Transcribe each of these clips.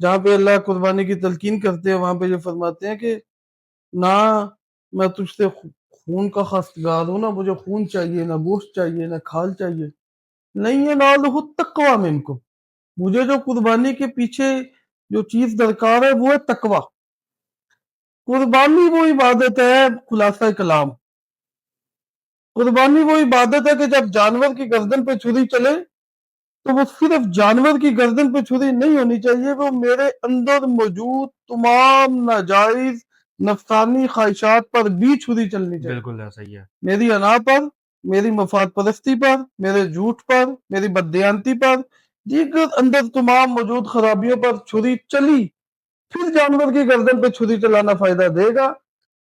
جہاں پہ اللہ قربانی کی تلقین کرتے ہیں وہاں پہ یہ فرماتے ہیں کہ نہ میں تجھ سے خون کا خواستگار ہوں، نہ مجھے خون چاہیے، نہ گوشت چاہیے، نہ کھال چاہیے، نہیں ینالہ التقوی منکم، مجھے جو قربانی کے پیچھے جو چیز درکار ہے وہ ہے تقوی۔ قربانی وہ عبادت ہے، خلاصہ کلام، قربانی وہ عبادت ہے کہ جب جانور کی گردن پہ چھری چلے تو وہ صرف جانور کی گردن پہ چھری نہیں ہونی چاہیے، وہ میرے اندر موجود تمام ناجائز نفسانی خواہشات پر بھی چھری چلنی چاہیے، بالکل ایسا ہی ہے. میری انا پر، میری مفاد پرستی پر، میرے جھوٹ پر، میری بددیانتی پر، دیگر اندر تمام موجود خرابیوں پر چھری چلی، پھر جانور کی گردن پہ چھری چلانا فائدہ دے گا۔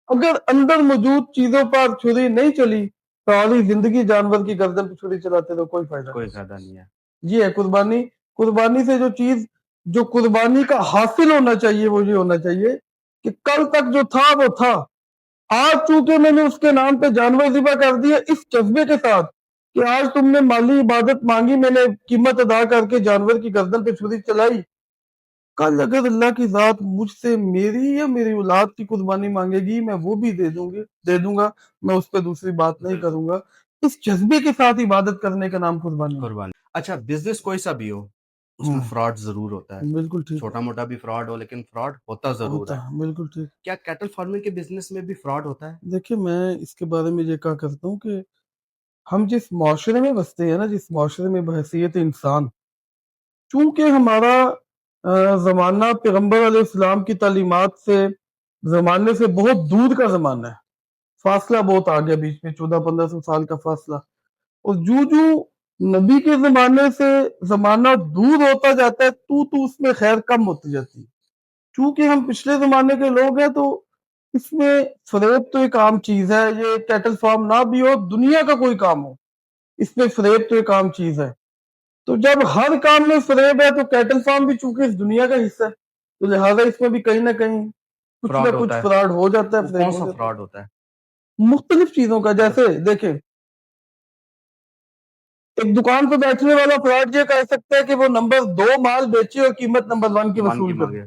اگر اندر موجود چیزوں پر چھری نہیں چلی تو ساری زندگی جانور کی گردن پہ چھری چلاتے تو کوئی فائدہ کوئی نہیں۔ فائدہ نہیں ہے. یہ ہے قربانی۔ قربانی سے جو چیز جو قربانی کا حاصل ہونا چاہیے وہ یہ ہونا چاہیے کہ کل تک جو تھا وہ تھا، آج چونکہ میں نے اس کے نام پہ جانور ذبح کر دیا اس جذبے کے ساتھ کہ آج تم نے مالی عبادت مانگی، میں نے قیمت ادا کر کے جانور کی گردن پہ چھری چلائی، کل اگر اللہ کی ذات مجھ سے میری یا میری اولاد کی قربانی مانگے گی میں وہ بھی دے دوں گا، میں اس پہ دوسری بات نہیں کروں گا۔ اس جذبے کے ساتھ عبادت کرنے کا نام قربانی ہے۔ قربانی. اچھا بزنس کوئی سا بھی ہو اس میں فراڈ ضرور ہوتا ہے، بالکل ٹھیک چھوٹا موٹا بھی فراڈ ہو لیکن فراڈ ہوتا ضرور ہوتا ہے. ہے، بالکل ٹھیک۔ کیا کیٹل فارمنگ کے بزنس میں بھی فراڈ ہوتا ہے؟ دیکھیں میں اس کے بارے میں یہ کہا کرتا ہوں کہ ہم جس معاشرے میں بستے ہیں نا، جس معاشرے میں بحیثیت انسان، چونکہ ہمارا زمانہ پیغمبر علیہ السلام کی تعلیمات سے زمانے سے بہت دور کا زمانہ ہے، فاصلہ بہت آ گیا، بیچ میں 1400-1500 سال کا فاصلہ، اور جو نبی کے زمانے سے زمانہ دور ہوتا جاتا ہے تو اس میں خیر کم ہوتی جاتی ہے۔ چونکہ ہم پچھلے زمانے کے لوگ ہیں تو اس میں فریب تو ایک عام چیز ہے، یہ کیٹل فارم نہ بھی ہو، دنیا کا کوئی کام ہو، اس میں فریب تو ایک عام چیز ہے۔ تو جب ہر کام میں فریب ہے تو کیٹل فارم بھی چونکہ اس دنیا کا حصہ ہے تو لہٰذا اس میں بھی کہیں نہ کہیں کچھ نہ فراڈ کچھ ہوتا ہے. فراڈ ہو جاتا ہے، وہ فریب کون ہو سا جاتا فراڈ ہوتا ہے؟ ہے مختلف چیزوں کا۔ جیسے دیکھیں ایک دکان پہ بیٹھنے والا فراڈ یہ کہہ سکتا ہے کہ وہ نمبر 2 مال بیچے اور قیمت نمبر 1 کی 1 کی وصول کرے۔ مانگے.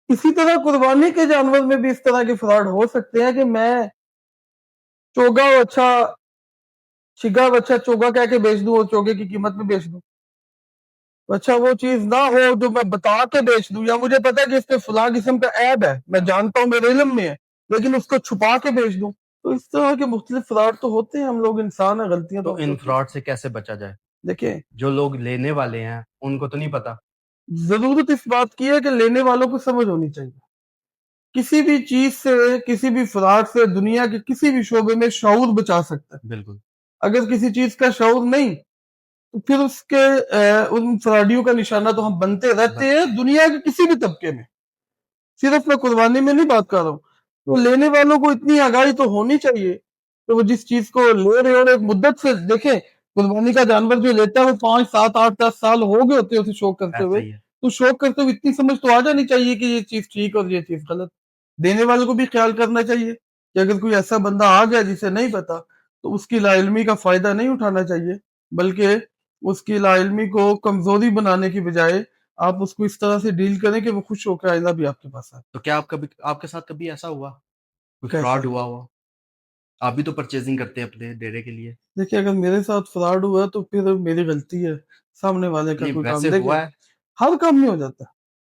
اسی طرح قربانی کے جانور میں بھی اس طرح کے فراڈ ہو سکتے ہیں کہ میں چوگا اچھا چھگا اچھا چوگا کہہ کے بیچ دوں اور چوگے کی قیمت میں بیچ دوں، اچھا وہ چیز نہ ہو جو میں بتا کے بیچ دوں، یا مجھے پتا ہے کہ اس پہ فلاں قسم کا عیب ہے، میں جانتا ہوں میرے علم میں ہے لیکن اس کو چھپا کے بیچ دوں۔ تو اس طرح کے مختلف فراڈ تو ہوتے ہیں، ہم لوگ انسان ہیں، غلطیاں تو تو ہم ان ہوتی ہیں۔ فراڈ سے کیسے بچا جائے؟ دیکھیں جو لوگ لینے والے ہیں ان کو تو نہیں پتا. ضرورت اس بات کی ہے کہ لینے والوں کو سمجھ ہونی چاہیے، کسی بھی چیز سے، کسی بھی فراڈ سے دنیا کے کسی بھی شعبے میں شعور بچا سکتا ہے۔ بالکل. اگر کسی چیز کا شعور نہیں تو پھر اس کے ان فراڈیوں کا نشانہ تو ہم بنتے رہتے ہیں دنیا کے کسی بھی طبقے میں، صرف میں قربانی میں نہیں بات کر رہا ہوں۔ تو لینے والوں کو اتنی آگاہی تو ہونی چاہیے کہ وہ جس چیز کو لے رہے ہو ایک مدت سے، دیکھیں قربانی کا جانور جو لیتا ہے وہ 5 7 8 10 سال ہو گئے ہوتے ہیں اسے شوق کرتے ایسا ہوئے، ہی ہے. تو شوق کرتے ہوئے اتنی سمجھ تو آ جانی چاہیے کہ یہ چیز ٹھیک اور یہ چیز غلط۔ دینے والوں کو بھی خیال کرنا چاہیے کہ اگر کوئی ایسا بندہ آ گیا جسے نہیں پتا تو اس کی لا علمی کا فائدہ نہیں اٹھانا چاہیے، بلکہ اس کی لا علمی کو کمزوری بنانے کی بجائے آپ اس کو اس طرح سے ڈیل کریں کہ وہ خوش ہو کے آئندہ بھی آپ کے پاس آئے۔ تو کیا آپ کے ساتھ کبھی ایسا ہوا کوئی کیسا؟ فراڈ ہوا ہوا؟ آپ بھی تو پرچیزنگ کرتے ہیں اپنے ڈیرے کے لیے. دیکھیں اگر میرے ساتھ فراڈ ہوا تو پھر میری غلطی ہے، سامنے والے کا نہیں کوئی کام ویسے دیکھیں ہوا ہے. ہر کام میں ہو جاتا ہے،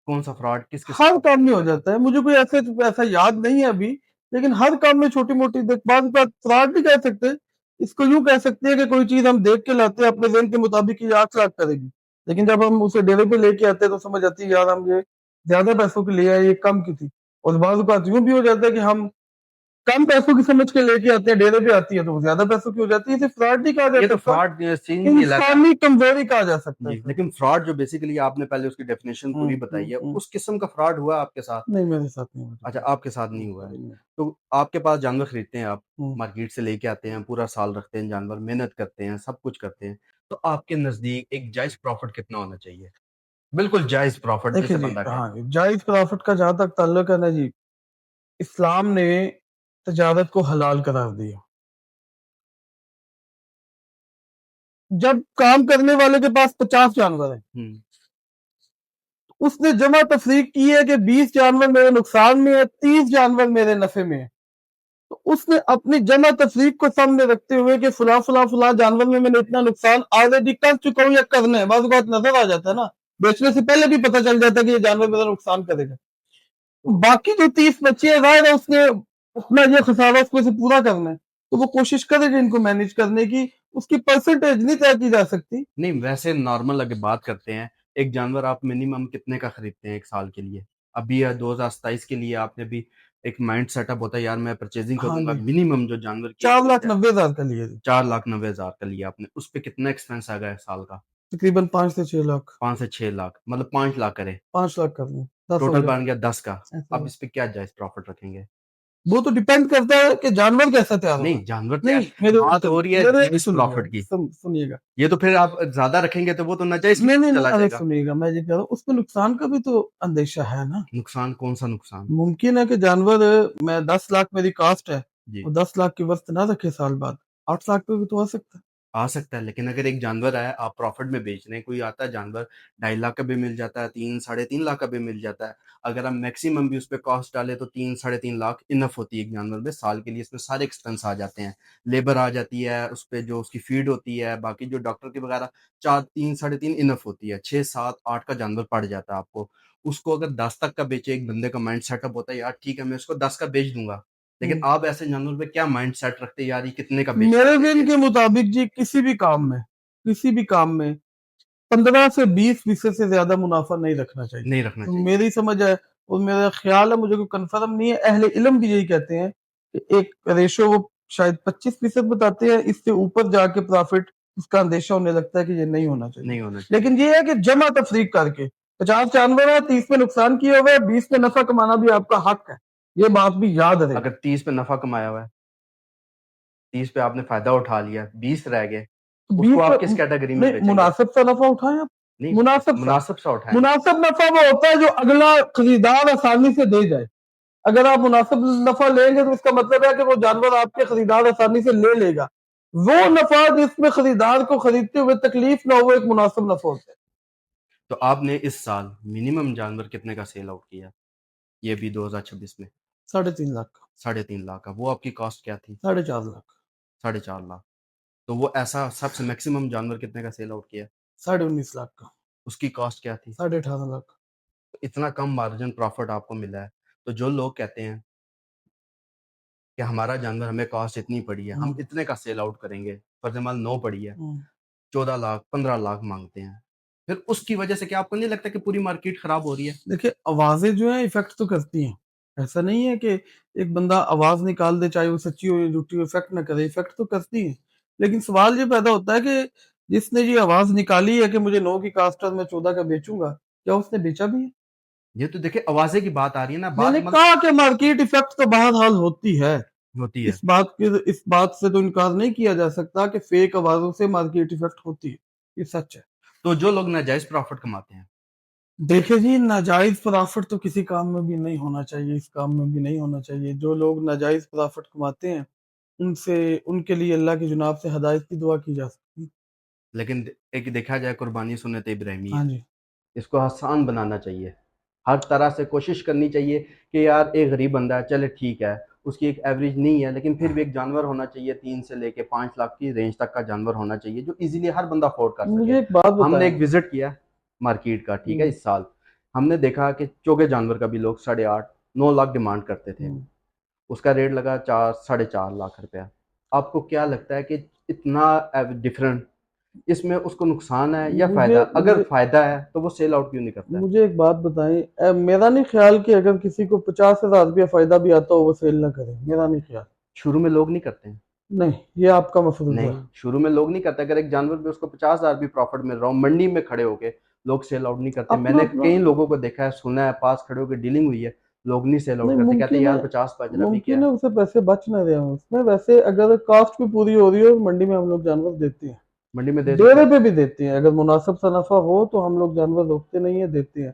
کون سا فراڈ کس ہر کام میں ہو جاتا ہے، مجھے کوئی ایسا یاد نہیں ہے ابھی، لیکن ہر کام میں چھوٹی موٹی بعض بات فراڈ نہیں کہہ سکتے، اس کو یوں کہہ سکتے ہیں کہ کوئی چیز ہم دیکھ کے لاتے ہیں اپنے ذہن کے مطابق یہ 8 لاکھ کرے گی، لیکن جب ہم اسے ڈیرے پہ لے کے آتے ہیں تو سمجھ آتی ہے یار ہم یہ زیادہ پیسوں کی لے آئے، یہ کم کی تھی۔ اور بعض اوقات یوں بھی ہو جاتا ہے کہ ہم کم پیسوں کی سمجھ کے لے کے آتے ہیں، ڈیرے پہ آتی ہے تو وہ زیادہ پیسوں کی ہو جاتی ہے۔ اسے فراڈ نہیں کہا یہ جا تو سکتا، فراڈ سین نہیں لگا. انسانی کمزوری کہا جا سکتا ہے جی اسے۔ لیکن فراڈ جو بیسیکلی آپ نے پہلے اس کی ڈیفینیشن پوری بتائی ہے اس قسم کا فراڈ ہوا آپ کے ساتھ؟ نہیں میرے ساتھ نہیں ہوتا۔ اچھا آپ کے ساتھ نہیں ہوا ہے. تو آپ کے پاس جانور خریدتے ہیں، آپ مارکیٹ سے لے کے آتے ہیں، پورا سال رکھتے ہیں جانور، محنت کرتے ہیں، سب کچھ کرتے ہیں، تو آپ کے نزدیک ایک جائز پروفٹ کتنا ہونا چاہیے؟ بالکل جائز پروفٹ دیکھیں جسے جی، بندہ ہاں کہے. جائز پرافٹ کا جہاں تک تعلق ہے نا جی، اسلام نے تجارت کو حلال قرار دیا۔ جب کام کرنے والے کے پاس 50 جانور ہیں، اس نے جمع تفریق کی ہے کہ 20 جانور میرے نقصان میں ہے، 30 جانور میرے نفع میں ہے. تو اس نے اپنی جمع تفریق کو سامنے رکھتے ہوئے کہ فلاں فلاں فلاں جانور میں میں نے اتنا نقصان آلریڈی کر چکا ہوں یا کرنا ہے. بعض اوقات نظر آ جاتا ہے نا، بیچنے سے پہلے بھی پتہ چل جاتا ہے کہ یہ جانور میرا نقصان کرے گا. باقی جو 30 بچے ہیں، ظاہر ہے اس نے اپنا یہ خسارہ اس میں سے پورا کرنا ہے، تو وہ کوشش کرے گا ان کو مینیج کرنے کی. اس کی پرسنٹیج نہیں طے کی جا سکتی. نہیں ویسے نارمل اگر بات کرتے ہیں، ایک جانور آپ منیمم کتنے کا خریدتے ہیں ایک سال کے لیے؟ ابھی 2027 کے لیے آپ نے بھی ایک مائنڈ سیٹ اپ ہوتا ہے، یار میں پرچیزنگ ہاں کروں گا جی، منیمم جو جانور کی 4,90,000 کا لیے 4,90,000 کا لیا آپ نے، اس پہ کتنا ایکسپینس آ گیا سال کا؟ تقریباً 5 سے 6 لاکھ. 5 سے 6 لاکھ، مطلب 5 لاکھ کرے، 5 لاکھ کر لیں، 10 ہو ٹوٹل گیا. بن گیا 10 کا. ایسا اب ہوا. اس پہ کیا جائز پروفٹ رکھیں گے؟ وہ تو ڈیپینڈ کرتا ہے کہ جانور کیسا تیار ہو رہا ہے. نہیں جانور نہیں میرے بات ہو رہی ہے جائز پروفٹ کی، سنیے گا، یہ تو پھر آپ زیادہ رکھیں گے تو وہ تو ناجائز نہیں میں نہیں چلا ارے جائے گا. سنیے گا، میں یہ کہہ رہا ہوں اس میں نقصان کا بھی تو اندیشہ ہے نا. نقصان کون سا نقصان؟ ممکن ہے کہ جانور میں 10 لاکھ میری کاسٹ ہے، جی وہ 10 لاکھ کی وسط نہ رکھے، سال بعد 8 لاکھ پہ بھی تو آ سکتا ہے. آ سکتا ہے، لیکن اگر ایک جانور ہے آپ پروفٹ میں بیچ رہے ہیں، کوئی آتا ہے جانور 2.5 لاکھ کا بھی مل جاتا ہے، 3-3.5 لاکھ کا بھی مل جاتا ہے، اگر ہم میکسیمم بھی اس پہ کاسٹ ڈالے تو 3-3.5 لاکھ انف ہوتی ہے ایک جانور میں سال کے لیے. اس میں سارے ایکسپینس آ جاتے ہیں، لیبر آ جاتی ہے، اس پہ جو اس کی فیڈ ہوتی ہے، باقی جو ڈاکٹر کی وغیرہ 3-3.5 انف ہوتی ہے، 6-7-8 کا جانور پڑ جاتا ہے آپ کو. اس کو اگر 10 تک کا بیچے، ایک بندے کا مائنڈ سیٹ اپ ہوتا ہے یار ٹھیک ہے میں اس کو 10 کا بیچ دوں گا، لیکن آپ ایسے جانور پہ کیا مائنڈ سیٹ رکھتے یار یہ کتنے کا بیچ میرے سکتے ذہن ہیں؟ کے مطابق جی کسی بھی کام میں 15 سے 20% سے زیادہ منافع نہیں رکھنا چاہیے. نہیں رکھنا تو چاہیے. میری سمجھ ہے اور میرا خیال ہے، مجھے کوئی کنفرم نہیں ہے، اہل علم بھی یہی کہتے ہیں کہ ایک ریشو وہ شاید 25% بتاتے ہیں، اس سے اوپر جا کے پرافٹ اس کا اندیشہ ہونے لگتا ہے کہ یہ نہیں ہونا چاہیے. نہیں ہونا چاہیے. لیکن یہ ہے کہ جمع تفریق کر کے 50 جانور ہے، 30 میں نقصان کیے ہوئے، 20 میں نفع کمانا بھی آپ کا حق ہے، یہ بات بھی یاد رہے. اگر 30 پہ نفع کمایا ہوا ہے، 30 پہ آپ نے فائدہ اٹھا لیا، 20 رہ گئے، اس کو آپ کس کیٹیگری میں بیچیں گے؟ مناسب سا نفع اٹھائیں آپ. نہیں مناسب سا اٹھائیں. مناسب نفع وہ ہوتا ہے جو اگلا خریدار آسانی سے دے جائے. اگر آپ مناسب نفع لیں گے تو اس کا مطلب ہے کہ وہ جانور آپ کے خریدار آسانی سے لے گا. وہ نفع جس میں خریدار کو خریدتے ہوئے تکلیف نہ ہو، ایک مناسب نفع ہوتا ہے. تو آپ نے اس سال منیمم جانور کتنے کا سیل آؤٹ کیا یہ بھی 2026 میں؟ 3.5 لاکھ کا. 3.5 لاکھ کا. وہ آپ کی کاسٹ کیا تھی؟ 4.5 لاکھ. 4.5 لاکھ. تو وہ ایسا سب سے میکسیمم جانور کتنے کا سیل آؤٹ کیا؟ 19.5 لاکھ کا. اس کی کاسٹ کیا تھی؟ 18.5 لاکھ. اتنا کم مارجن پروفٹ آپ کو ملا ہے. تو جو لوگ کہتے ہیں کہ ہمارا جانور ہمیں کاسٹ اتنی پڑی ہے، ہم اتنے کا سیل آؤٹ کریں گے، فرض مال 9 پڑی ہے، 14 لاکھ 15 لاکھ مانگتے ہیں، پھر اس کی وجہ سے کیا آپ کو نہیں لگتا کہ پوری مارکیٹ خراب ہو رہی ہے؟ دیکھیں آوازیں جو ہیں ایفیکٹ تو کرتی ہیں، ایسا نہیں ہے کہ ایک بندہ آواز نکال دے چاہے وہ سچی ہو یا جھوٹی ہو، ایفیکٹ نہ کرے، ایفیکٹ تو کرتی ہیں. لیکن سوال یہ پیدا ہوتا ہے کہ جس نے یہ آواز نکالی ہے کہ مجھے 9 کی کاسٹ میں 14 کا بیچوں گا، کیا اس نے بیچا بھی ہے؟ یہ تو دیکھیں آوازیں کی بات آ رہی ہے نا، میں نے کہا کہ مارکیٹ ایفیکٹ تو بہرحال ہوتی ہے، ہوتی ہے. اس بات سے تو انکار نہیں کیا جا سکتا کہ فیک آوازوں سے مارکیٹ ایفیکٹ ہوتی ہے، یہ سچ ہے. تو جو لوگ ناجائز پروفٹ کماتے ہیں، دیکھیں جی ناجائز پرافٹ تو کسی کام میں بھی نہیں ہونا چاہیے، اس کام میں بھی نہیں ہونا چاہیے. جو لوگ ناجائز پرافٹ کماتے ہیں ان کے لیے اللہ کی جناب سے ہدایت کی دعا کی جا سکتی. لیکن ایک دیکھا جائے قربانی سنت ابراہیمی ہاں جی، اس کو آسان بنانا چاہیے، ہر طرح سے کوشش کرنی چاہیے کہ یار ایک غریب بندہ ہے، چلے ٹھیک ہے اس کی ایک ایوریج نہیں ہے، لیکن پھر بھی ایک جانور ہونا چاہیے 3 سے لے کے 5 لاکھ کی رینج تک کا جانور ہونا چاہیے جو ایزیلی ہر بندہ افورڈ کر مجھے سکے. ایک بات ہم نے بتائیں. ایک وزٹ کیا مارکیٹ کا، ٹھیک ہے، اس سال ہم نے دیکھا کہ چوگے جانور کا بھی لوگ 8.5-9 لاکھ ڈیمانڈ کرتے تھے، اس کا ریٹ لگا 4-4.5 لاکھ روپیہ. آپ کو کیا لگتا ہے کہ اتنا ڈفرنٹ اس میں اس کو نقصان ہے یا فائدہ؟ اگر فائدہ ہے تو وہ سیل آؤٹ کیوں نہیں کرتا ہے؟ مجھے ایک بات بتائیں، میرا نہیں خیال کہ اگر کسی کو 50,000 روپیہ فائدہ بھی آتا ہو وہ سیل نہ کرے، میرا نہیں خیال. شروع میں لوگ نہیں کرتے ہیں. نہیں یہ آپ کا مفروض ہے. نہیں شروع میں لوگ نہیں کرتے. اگر ایک جانور پہ اس کو 50,000 بھی پروفٹ مل رہا ہوں منڈی میں کھڑے ہو کے، لوگ سیل آؤٹ نہیں کرتے. میں نے کئی لوگوں کو دیکھا ہے، سنا ہے، پاس کھڑے ہو کے ڈیلنگ ہوئی ہے، لوگ نہیں سیل آؤٹ کرتے، کہتے ہیں یار 50 بچ رہا بھی کیا ممکن ہے اسے پیسے بچ نہ رہے ہوں اس میں. ویسے اگر کاسٹ بھی پوری ہو رہی ہے منڈی میں ہم لوگ جانور دیتے ہیں، منڈی میں ڈیرے پہ بھی دیتے ہیں. اگر مناسب سا نفع ہو تو ہم لوگ جانور روکتے نہیں ہیں، دیتے ہیں.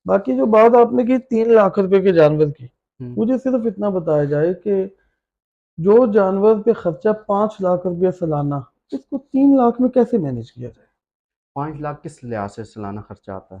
باقی جو بات آپ نے کی 3 لاکھ روپے کے جانور کی، مجھے صرف اتنا بتایا جائے کہ جو جانور پہ خرچہ 5 لاکھ روپیہ سالانہ، اس کو 3 لاکھ میں کیسے مینیج کیا جائے؟ 5 لاکھ کس لحاظ سے سالانہ خرچہ آتا ہے؟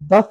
10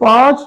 5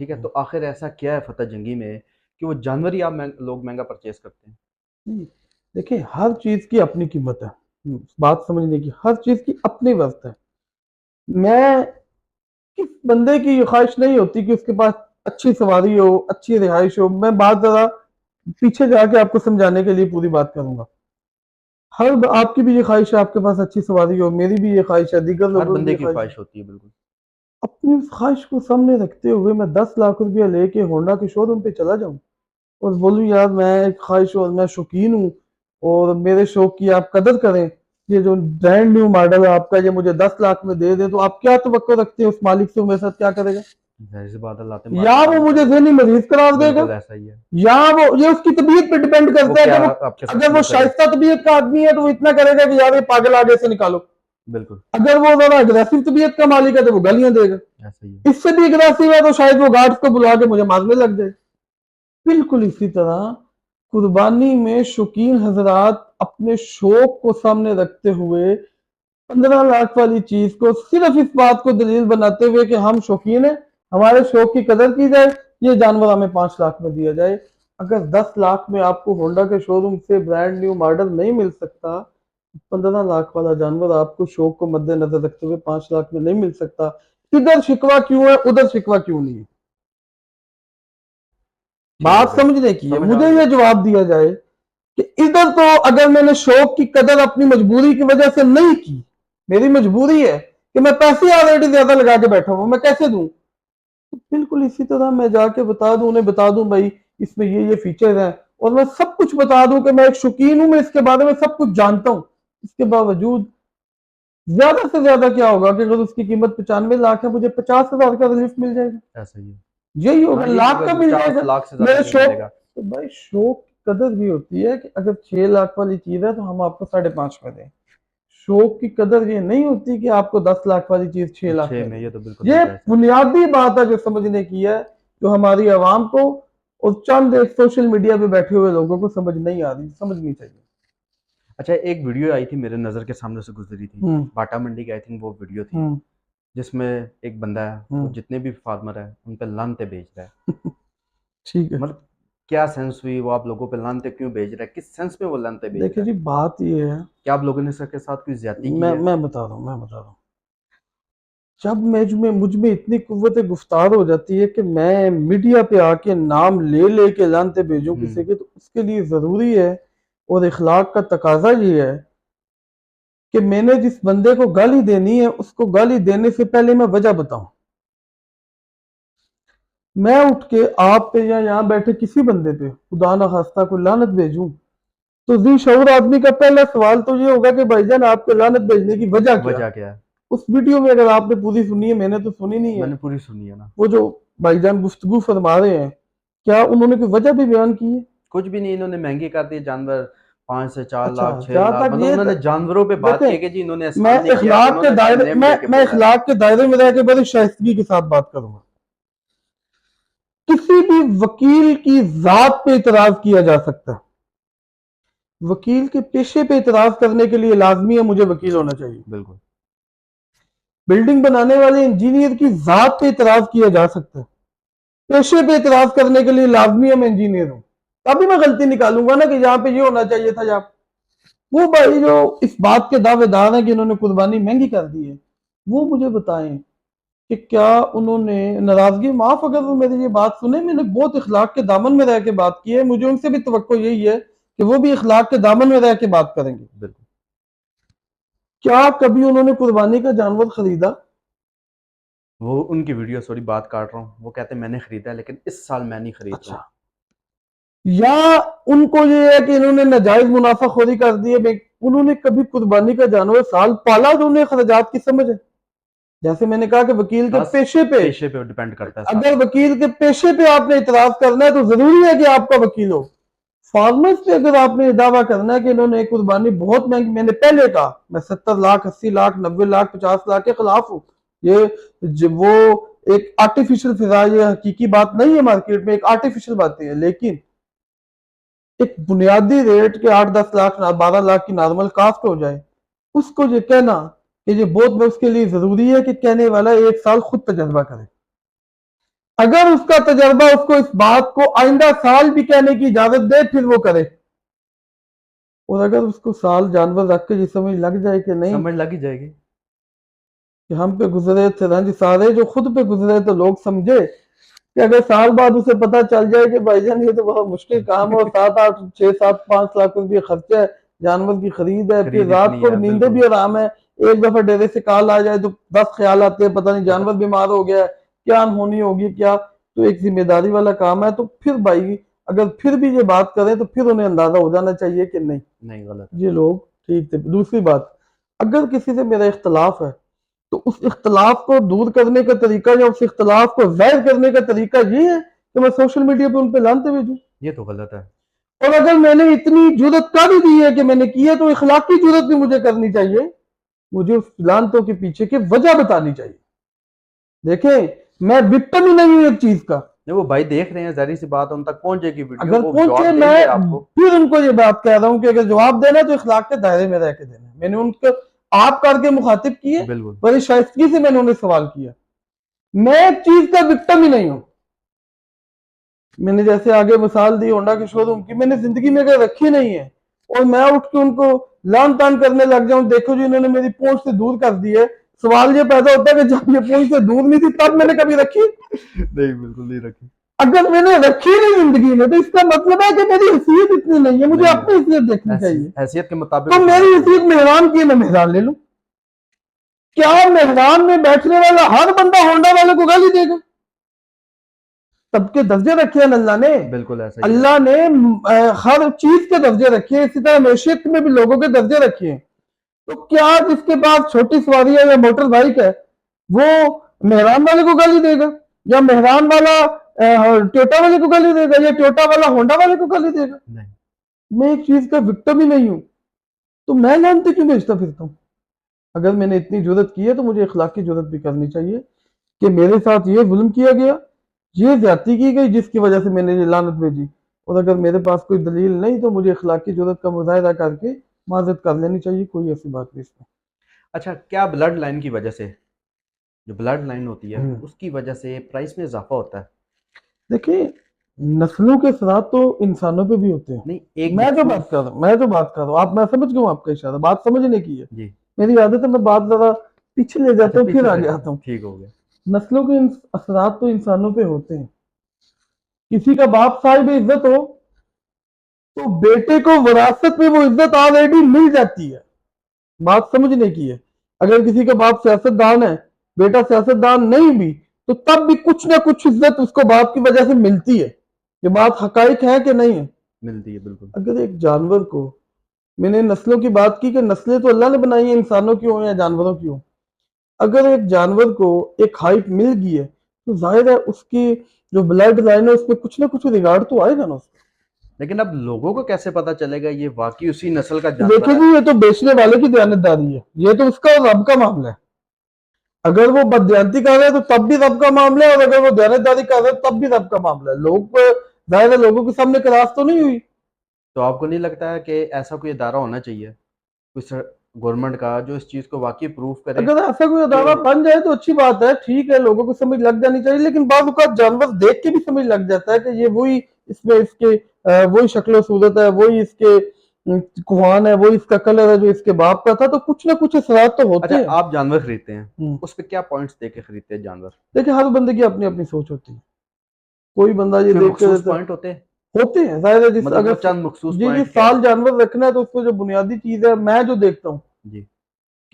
ٹھیک ہے، تو آخر ایسا کیا ہے فتح جنگی میں کہ وہ جانور ہی آپ لوگ مہنگا پرچیز کرتے ہیں؟ دیکھیں ہر چیز کی اپنی قیمت ہے، بات سمجھنے کی، ہر چیز کی اپنی وقت ہے. میں کس بندے کی یہ خواہش نہیں ہوتی کہ اس کے پاس اچھی سواری ہو، اچھی رہائش ہو. میں بات ذرا پیچھے جا کے آپ کو سمجھانے کے لیے پوری بات کروں گا. آپ کی بھی یہ خواہش ہے آپ کے پاس اچھی سواری ہو، میری بھی یہ خواہش ہے، دیگر ہر لوگوں کی بندے یہ کی خواہش ہے. خواہش ہوتی ہے، بالکل. اپنی اس خواہش کو سامنے رکھتے ہوئے میں 10 لاکھ روپیہ لے کے ہونڈا کے شو روم پہ چلا جاؤں اور بولوں یار میں ایک خواہش اور میں شوقین ہوں اور میرے شوق کی آپ قدر کریں، یہ جو برانڈ نیو ماڈل ہے آپ کا یہ مجھے 10 لاکھ میں دے دیں، تو آپ کیا توقع رکھتے ہیں اس مالک سے میرے ساتھ کیا کرے گا؟ ظاہر سی بات ہے، لاتے یا وہ مجھے ذہنی مریض قرار دے گا، بالکل ایسا ہی ہے. یا وہ یہ اس کی طبیعت پہ ڈیپینڈ وہ کرتا ہے کیا کہ وہ آپ کے ساتھ اگر وہ سلوک کرے. شائستہ طبیعت کا آدمی ہے تو وہ اتنا کرے گا کہ یار یہ پاگل آگے سے نکالو. بالکل اگر وہ ذرا اگریسو طبیعت کا مالک ہے تو وہ گالیاں دے گا. ایسا ہی ہے. اس سے بھی اگریسو ہے تو شاید وہ گارڈز کو بلا کے مجھے مارنے لگ جائے. بالکل اسی طرح قربانی میں شوقین حضرات اپنے شوق کو سامنے رکھتے ہوئے 15 لاکھ والی چیز کو صرف اس بات کو دلیل بناتے ہوئے کہ ہم شوقین ہیں، ہمارے شوق کی قدر کی جائے، یہ جانور ہمیں 5 لاکھ میں دیا جائے. اگر 10 لاکھ میں آپ کو ہونڈا کے شو روم سے برانڈ نیو ماڈل نہیں مل سکتا، 15 لاکھ والا جانور آپ کو شوق کو مد نظر رکھتے ہوئے 5 لاکھ میں نہیں مل سکتا. ادھر شکوہ کیوں ہے ادھر شکوہ کیوں نہیں ہے؟ بات سمجھنے کی ہے. مجھے یہ جواب دیا جائے کہ ادھر تو اگر میں نے شوق کی قدر اپنی مجبوری کی وجہ سے نہیں کی، میری مجبوری ہے کہ میں پیسے آلریڈی زیادہ لگا کے بیٹھا ہوں، میں کیسے دوں؟ بالکل اسی طرح میں جا کے بتا دوں، انہیں بتا دوں بھائی اس میں یہ فیچر ہیں اور میں سب کچھ بتا دوں کہ میں ایک شوقین ہوں، میں اس کے بارے میں سب کچھ جانتا ہوں. اس کے باوجود زیادہ سے زیادہ کیا ہوگا کہ اگر اس کی قیمت 95 لاکھ ہے مجھے 50,000 کا ریلیف مل جائے گا. ایسا ہی ہے. یہی ہوگا، لاکھ کا مل جائے گا. 50 لاکھ سے زیادہ میرے نہیں شوق ملے گا. تو بھائی شوق کی قدر بھی ہوتی ہے کہ اگر 6 لاکھ والی چیز ہے تو ہم آپ کو 5.5 میں دیں. شوق کی قدر یہ نہیں ہوتی کہ آپ کو 10 لاکھ والی چیز 6 لاکھ میں میں دیں. یہ تو بالکل یہ ناجائز ہے. بنیادی بات ہے جو سمجھنے کی ہے، جو ہماری عوام کو اور چند ایک سوشل میڈیا پہ بیٹھے ہوئے لوگوں کو سمجھ نہیں آ رہی، سمجھنی چاہیے. اچھا، ایک ویڈیو آئی تھی میرے نظر کے سامنے سے گزری تھی، ہوں باٹا منڈی کی آئی تھنک وہ ویڈیو تھی، ہوں جس میں ایک بندہ ہے وہ ہوں جتنے بھی فارمر ہیں ان پہ لانتے بیچ رہا ہے. ٹھیک ہے. مطلب کیا سینس ہوئی وہ آپ لوگوں پہ لانتے کیوں بیچ رہا ہے؟ کس سینس میں وہ لانتے بیچ دیکھیں رہا ہے؟ جی بات یہ ہے، کیا آپ لوگوں نے اس کے ساتھ کوئی زیادتی کی ہے؟ میں بتا رہا ہوں. جب مجھ میں اتنی قوت گفتار ہو جاتی ہے کہ میں میڈیا پہ آ کے نام لے لے کے لانتے بھیجوں کسی کے، تو اس کے لیے ضروری ہے اور اخلاق کا تقاضا یہ ہے کہ میں نے جس بندے کو گالی دینی ہے اس کو گالی دینے سے پہلے میں وجہ بتاؤں. میں اٹھ کے آپ پہ یا یہاں بیٹھے کسی بندے پہ خدا نخواستہ کوئی لعنت بھیجوں تو ذی شعور آدمی کا پہلا سوال تو یہ ہوگا کہ بھائی جان آپ کو لعنت بھیجنے کی وجہ کیا؟ کیا ہے؟ اس ویڈیو میں اگر آپ نے پوری سنی ہے، میں نے تو سنی نہیں میں ہے، نے پوری سنی ہے نا. وہ جو بھائی جان گفتگو فرما رہے ہیں کیا انہوں نے کوئی وجہ بھی بیان کی ہے؟ کچھ بھی نہیں. انہوں نے مہنگی کر دی جانور 5 سے 4 اچھا لاکھ 6 جہاں لاکھ تک مطلب یہ انہوں نے جانوروں پہ بات کی دیکھیں، کہ جی انہوں نے میں احسان نہیں کیا، اخلاق انہوں کے نے دائرے نیم میں لے کے میں بولا ہے. اخلاق کے دائرے میں رہ کے بڑی شائستگی کے ساتھ بات کروں گا. کسی بھی وکیل کی ذات پہ اعتراض کیا جا سکتا ہے، وکیل کے پیشے پہ اعتراض کرنے کے لیے لازمی ہے مجھے وکیل ہونا چاہیے. بالکل. بلڈنگ بنانے والے انجینئر کی ذات پہ اعتراض کیا جا سکتا ہے، پیشے پہ اعتراض کرنے کے لیے لازمی ہے میں انجینئر ہوں. تبھی میں غلطی نکالوں گا نا کہ یہاں پہ یہ ہونا چاہیے تھا. یہاں وہ بھائی جو اس بات کے دعوے دار ہیں کہ انہوں نے قربانی مہنگی کر دی ہے، وہ مجھے بتائیں کہ کیا انہوں نے ناراضگی معاف اگر وہ میری یہ بات سنے، میں نے بہت اخلاق کے دامن میں رہ کے بات کی ہے، مجھے ان سے بھی توقع یہی ہے کہ وہ بھی اخلاق کے دامن میں رہ کے بات کریں گے. بالکل. کیا کبھی انہوں نے قربانی کا جانور خریدا؟ وہ ان کی ویڈیو سوری بات کاٹ رہا ہوں، وہ کہتے ہیں میں نے خریدا ہے لیکن اس سال میں نہیں خرید اچھا، رہا. یا ان کو یہ ہے کہ انہوں نے ناجائز منافع خوری کر دی ہے، انہوں نے کبھی قربانی کا جانور سال پالا جو انہیں اخراجات کی سمجھ ہے؟ جیسے میں نے کہا کہ وکیل کے پیشے پہ ڈیپینڈ کرتا ہے. اگر وکیل کے پیشے پہ آپ نے اعتراض کرنا ہے تو ضروری ہے کہ آپ کا وکیل ہو. فارمرز پہ اگر آپ نے دعویٰ کرنا ہے کہ انہوں نے قربانی بہت مہنگی، میں نے پہلے کہا میں 70 لاکھ 80 لاکھ 90 لاکھ 50 لاکھ کے خلاف ہوں. یہ وہ ایک آرٹیفیشل فضا، یہ حقیقی بات نہیں ہے، مارکیٹ میں ایک آرٹیفیشل باتیں ہیں، لیکن ایک بنیادی ریٹ کے 8-10 لاکھ 12 لاکھ کی نارمل کاسٹ ہو جائے، اس کو یہ کہنا کہ یہ بہت میں اس کے لیے ضروری ہے کہ کہنے والا 1 سال خود تجربہ کرے. اگر اس کا تجربہ اس کو اس بات کو آئندہ سال بھی کہنے کی اجازت دے پھر وہ کرے. اور اگر اس کو سال جانور رکھ کے یہ سمجھ لگ جائے کہ نہیں سمجھ لگ ہی جائے گی. کہ ہم پہ گزرے تھے رنج سارے جو خود پہ گزرے تو لوگ سمجھے کہ اگر سال بعد اسے پتا چل جائے کہ بھائی جان یہ تو بہت مشکل کام ہے, 7-8-6-7-5 لاکھ روپے خرچہ ہے, جانور کی خرید ہے, پھر خرید رات اتنی کو ہے, نیندیں بالکل. بھی آرام ہے, ایک دفعہ ڈیرے سے کال آ جائے تو 10 خیال آتے ہیں, پتہ نہیں جانور بیمار ہو گیا ہے, کیا انہونی ہوگی کیا. تو ایک ذمہ داری والا کام ہے. تو پھر بھائی اگر پھر بھی یہ بات کریں تو پھر انہیں اندازہ ہو جانا چاہیے کہ نہیں نہیں, غلط. یہ لوگ ٹھیک تھے. دوسری بات, اگر کسی سے میرا اختلاف ہے تو اس اختلاف کو دور کرنے کا طریقہ یا اس اختلاف کو ظاہر کرنے کا طریقہ یہ ہے کہ میں سوشل میڈیا پہ ان پہ لانتے بھیجوں. یہ تو غلط ہے. اور اگر میں نے اتنی جرت کر دی ہے کہ میں نے کی ہے تو اخلاقی جرت بھی مجھے کرنی چاہیے, مجھے اس لانتوں کے پیچھے کی وجہ بتانی چاہیے. دیکھیں میں وکٹم ہی نہیں ہوں ایک چیز کا. نہیں, وہ بھائی دیکھ رہے ہیں, ظاہر سی بات ان تک پہنچے گی ویڈیو, اگر وہ پہنچے جواب دیں میں گے آپ کو. پھر ان کو یہ بات کہہ رہا ہوں کہ اگر جواب دینا تو اخلاق کے دائرے میں رہ کے دینا. میں نے ان کو آپ کر کے مخاطب کیے, بالکل. بڑی شائستگی سے میں نے انہیں سوال کیا. میں ایک چیز کا وکٹم ہی نہیں ہوں. میں نے جیسے آگے مثال دی ہونڈا کے شو روم کی, میں نے زندگی میں اگر رکھی نہیں ہے اور میں اٹھ کے ان کو لان تان کرنے لگ جاؤں, دیکھو جی انہوں نے میری پونچھ سے دور کر دی ہے, سوال یہ پیدا ہوتا ہے کہ جب یہ پونچھ سے دور نہیں تھی تب میں نے کبھی رکھی نہیں, بالکل نہیں رکھی. اگر میں نے رکھی نہیں زندگی میں تو اس کا مطلب ہے کہ میری حیثیت اتنی نہیں ہے, مجھے اپنی حیثیت دیکھنی چاہیے. حیثیت کے مطابق تو میری حیثیت مہران کی ہے, میں مہران لے لوں. کیا مہران میں بیٹھنے والا ہر بندہ ہونڈا والے کو گالی دے گا؟ سب کے درجے رکھے ہیں اللہ نے. بالکل ایسا ہی ہے. اللہ نے ہر چیز کے درجے رکھے ہیں, اسی طرح معیشت میں بھی لوگوں کے درجے رکھے ہیں. تو کیا جس کے پاس چھوٹی سواری ہے یا موٹر بائک ہے وہ مہران والے کو گالی دے گا, یا مہران والا ٹوٹا والے کو گالی دے گا, یا ٹوٹا والا ہونڈا والے کو گالی دے گا؟ نہیں. میں ایک چیز کا وکٹم ہی نہیں ہوں, تو میں لانتے کیوں بھیجتا پھرتا ہوں؟ اگر میں نے اتنی جرت کی ہے تو مجھے اخلاقی جرت بھی کرنی چاہیے کہ میرے ساتھ یہ ظلم کیا گیا, یہ زیادتی کی گئی جس کی وجہ سے میں نے یہ لعنت بھیجی, اور اگر میرے پاس کوئی دلیل نہیں تو مجھے اخلاقی جرت کا مظاہرہ کر کے معذرت کر لینی چاہیے. کوئی ایسی بات نہیں اس میں. اچھا, کیا بلڈ لائن کی وجہ سے, جو بلڈ لائن ہوتی ہے اس کی وجہ سے پرائس میں اضافہ ہوتا ہے؟ دیکھیں نسلوں کے اثرات تو انسانوں پہ بھی ہوتے ہیں. نہیں, ایک میں جو بات کر رہا ہوں آپ, میں سمجھ گیا ہوں آپ کا اشارہ, بات سمجھنے کی ہے. جی, میری عادت ہے میں بات ذرا پیچھے لے جاتا ہوں پھر آگے آتا ہوں. ٹھیک ہو گیا. نسلوں کے اثرات تو انسانوں پہ ہوتے ہیں. کسی کا باپ صاحب عزت ہو تو بیٹے کو وراثت میں وہ عزت آلریڈی مل جاتی ہے. بات سمجھنے کی ہے. اگر کسی کا باپ سیاست دان ہے, بیٹا سیاست دان نہیں بھی, تو تب بھی کچھ نہ کچھ عزت اس کو باپ کی وجہ سے ملتی ہے. یہ بات حقائق ہے کہ نہیں ہے؟ ملتی ہے, بالکل. اگر ایک جانور کو, میں نے نسلوں کی بات کی کہ نسلیں تو اللہ نے بنائی ہیں, انسانوں کی ہوں یا جانوروں کی ہوں, اگر ایک جانور کو ایک ہائٹ مل گئی ہے تو ظاہر ہے اس کی جو بلڈ لائن ہے اس میں کچھ نہ کچھ ریگارڈ تو آئے گا نا اس کو. لیکن اب لوگوں کو کیسے پتا چلے گا یہ واقعی اسی نسل کا جانور دیکھیں ہے؟ جی یہ تو بیچنے والے کی دیانتداری ہے, یہ تو اس کا اور رب کا معاملہ ہے. اگر وہ بددیانتی کر رہے ہیں تو تب بھی رب کا معاملہ ہے, اور اگر وہ دیانتداری کر رہے ہیں تب بھی رب کا معاملہ ہے. لوگ ظاہر ہے لوگوں کے سامنے کراس تو نہیں ہوئی. تو آپ کو نہیں لگتا ہے کہ ایسا کوئی ادارہ ہونا چاہیے کچھ گورنمنٹ کا جو اس چیز کو واقعی پروف کرے؟ اگر ایسا کوئی ادارہ بن جائے تو اچھی بات ہے, ٹھیک ہے, لوگوں کو سمجھ لگ جانی چاہیے. لیکن بعض اوقات جانور دیکھ کے بھی سمجھ لگ جاتا ہے کہ یہ وہی اس میں اس کے وہی شکل و صورت ہے, وہی اس کے کوہان ہے, وہی اس کا کلر ہے جو اس کے باپ کا تھا. تو کچھ نہ کچھ اثرات تو ہوتے اچھا, ہیں. آپ جانور خریدتے ہیں, اس پہ کیا پوائنٹس دے کے خریدتے ہیں جانور؟ دیکھیں ہر بندے کی اپنی اپنی سوچ ہوتی ہے. کوئی بندہ یہ کوئی دیکھ کے مخصوص پوائنٹ ہوتے ہیں؟ ہوتے ہیں ظاہر ہے. جس مطلب وہ اگر چند مخصوص جی پوائنٹ کیا ہے؟ سال جانور رکھنا ہے تو اس میں جو بنیادی چیز ہے میں جو دیکھتا ہوں جی,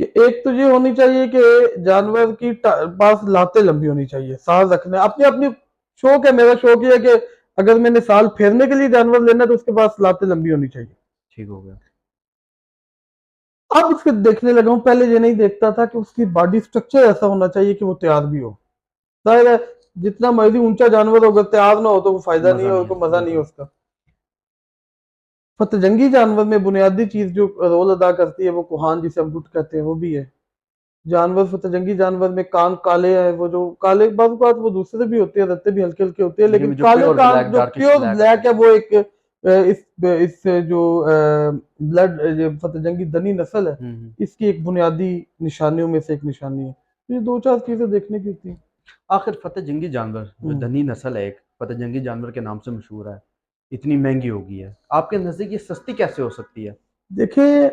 کہ ایک تو یہ ہونی چاہیے کہ جانور کی پاس لاتیں لمبی ہونی چاہیے. سال رکھنے اپنی اپنی شوق ہے, میرا شوق یہ ہے کہ اگر میں نے سال پھیرنے کے لیے جانور لینا تو اس کے پاس لاتیں لمبی ہونی چاہیے. ٹھیک ہو گیا. اب اس کے دیکھنے لگا ہوں, پہلے یہ نہیں دیکھتا تھا کہ اس کی باڈی سٹرکچر ایسا ہونا چاہیے کہ وہ تیار بھی ہو. ظاہر ہے جتنا مرضی اونچا جانور ہوگا تیار نہ ہو تو وہ فائدہ نہیں ہو, کوئی مزہ نہیں ہو اس کا. فتح جنگی جانور میں بنیادی چیز جو رول ادا کرتی ہے وہ کوہان جسے ہم گٹ کہتے ہیں وہ بھی ہے. جانور فتح جنگی جانور میں کان کالے ہیں, وہ جو کالے بعض اوقات وہ دوسرے بھی ہوتے ہیں, رتے بھی ہلکے ہلکے ہوتے ہیں, لیکن کالے کان جو پیور بلیک ہے وہ ایک اس جو بلڈ فتح جنگی دنی نسل ہے اس کی ایک بنیادی نشانیوں میں سے ایک نشانی ہے. یہ دو چار چیزیں دیکھنے کی ہوتی ہیں. آخر فتح جنگی جانور جو دھنی نسل ہے، ایک فتح جنگی جانور کے نام سے مشہور ہے، اتنی مہنگی ہو گئی ہے، آپ کے نزدیک یہ سستی کیسے ہو سکتی ہے؟ دیکھیں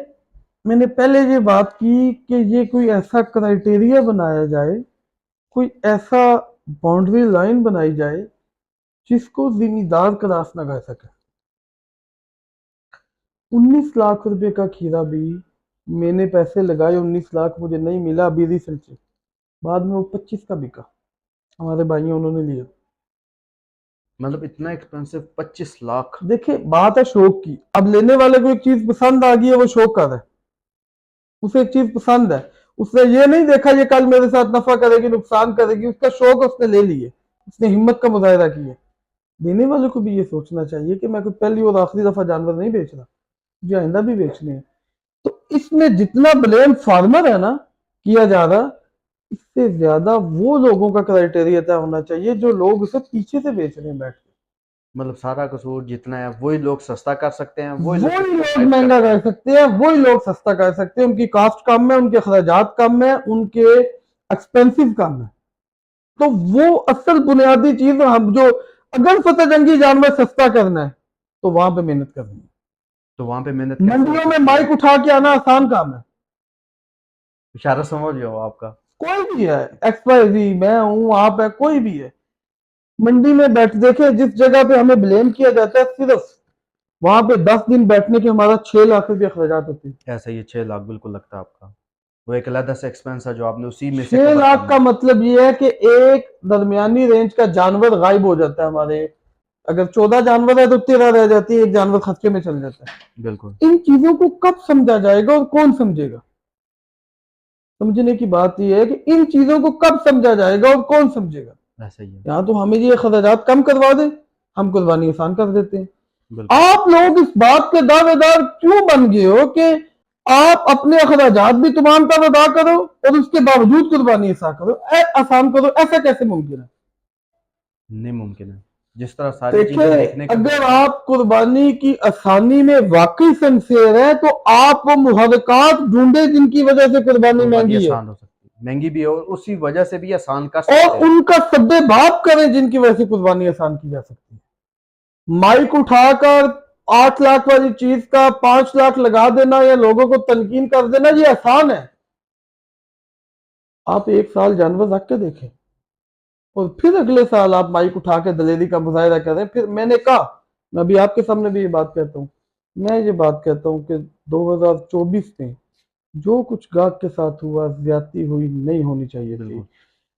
میں نے پہلے یہ بات کی کہ یہ کوئی ایسا کرائٹیریا بنایا جائے، کوئی ایسا باؤنڈری لائن بنائی جائے جس کو ذمہ دار کراس نہ کر سکے۔ 19 لاکھ روپے کا کھیرا بھی میں نے پیسے لگائے، 19 لاکھ مجھے نہیں ملا ابھی ریسنٹ سے، بعد میں وہ 25 کا بکا، ہمارے بھائیوں انہوں نے لیا۔ مطلب اتنا ایکسپینسو 25 لاکھ؟ دیکھیں بات ہے شوق کی، اب لینے والے کو ایک چیز پسند آ گئی ہے، وہ شوق کر رہا ہے، اسے ایک چیز پسند ہے، اس نے یہ نہیں دیکھا یہ کل میرے ساتھ نفع کرے گی نقصان کرے گی، اس کا شوق اس نے لے لیے، اس نے ہمت کا مظاہرہ کیا۔ دینے والے کو بھی یہ سوچنا چاہیے کہ میں کوئی پہلی اور آخری دفعہ جانور نہیں بیچ رہا، مجھے آئندہ بھی بیچنے ہیں۔ تو اس میں جتنا بلیم فارمر ہے نا کیا جا رہا، اس سے زیادہ وہ لوگوں کا کرائٹیریا طے ہونا چاہیے جو لوگ اسے پیچھے سے بیچ رہے ہیں بیٹھ کے۔ مطلب سارا قصور جتنا ہے وہی لوگ سستا کر سکتے ہیں، وہی اس کو لوگ provide مہنگا کرتے کر ہیں۔ سکتے ہیں، وہی لوگ سستا کر سکتے ہیں، ان کی کاسٹ کم ہے، ان کے اخراجات کم ہے، ان کے ایکسپینسو کم ہے۔ تو وہ اصل بنیادی چیز ہم جو اگر فتح جنگی جانور سستا کرنا ہے تو وہاں پہ محنت کرنی ہے۔ تو وہاں پہ محنت کیسے ہو منڈیوں میں سکتی ہے؟ مائک اٹھا کے آنا آسان کام ہے، اشارہ سمجھ جاؤ آپ کا۔ کوئی بھی ہے، ایکس وائی زی، میں ہوں، آپ ہے، کوئی بھی ہے، منڈی میں بیٹھ دیکھیں جس جگہ پہ ہمیں بلیم کیا جاتا ہے صرف وہاں پہ 10 دن بیٹھنے کے ہمارا 6 لاکھ روپے اخراجات ہوتے ہیں۔ ایسا یہ 6 لاکھ بالکل لگتا ہے آپ کا، وہ ایک علیحدہ سے ایکسپینس ہے جو آپ نے اسی میں سے 6 کور لاکھ کرنا کا ہے۔ مطلب یہ ہے کہ ایک درمیانی رینج کا جانور غائب ہو جاتا ہے ہمارے، اگر 14 جانور ہے تو 13 رہ جاتی ہے، ایک جانور خطے میں چل جاتا ہے۔ بالکل ان چیزوں کو کب سمجھا جائے گا اور کون سمجھے گا؟ سمجھنے کی بات یہ ہے کہ ان چیزوں کو کب سمجھا جائے گا اور کون سمجھے گا؟ ایسا ہی ہے، یہاں تو ہمیں یہ اخراجات کم کروا دیں، ہم قربانی آسان کر دیتے ہیں۔ بالکل۔ آپ لوگ اس بات کے دعوے دار کیوں بن گئے ہو کہ آپ اپنے اخراجات بھی تمام پر ادا کرو اور اس کے باوجود قربانی آسان کرو؟ ایسا کیسے ممکن ہے؟ نہیں ممکن ہے، جس طرح ساری چیزیں دیکھیں دیکھنے کے اگر بعد۔ آپ قربانی کی آسانی میں واقعی سنسیئر ہیں تو آپ وہ محرکات ڈھونڈے جن کی وجہ سے قربانی قربانی مہنگی ہے، آسان ہو سکتی ہے، مہنگی بھی ہے اور اسی وجہ سے بھی آسان کر اور سکتے ہیں۔ ان کا سدے باب کریں جن کی وجہ سے قربانی آسان کی جا سکتی ہے۔ مائک اٹھا کر 8 لاکھ والی چیز کا 5 لاکھ لگا دینا یا لوگوں کو تلقین کر دینا یہ آسان ہے۔ آپ 1 سال جانور رکھ کے دیکھیں اور پھر اگلے سال آپ مائک اٹھا کے دلیری کا مظاہرہ کریں۔ پھر میں نے کہا، میں ابھی آپ کے سامنے بھی یہ بات کہتا ہوں، میں یہ بات کہتا ہوں کہ 2024 میں جو کچھ گاہک کے ساتھ ہوا زیادتی ہوئی نہیں ہونی چاہیے تھی۔ بالکل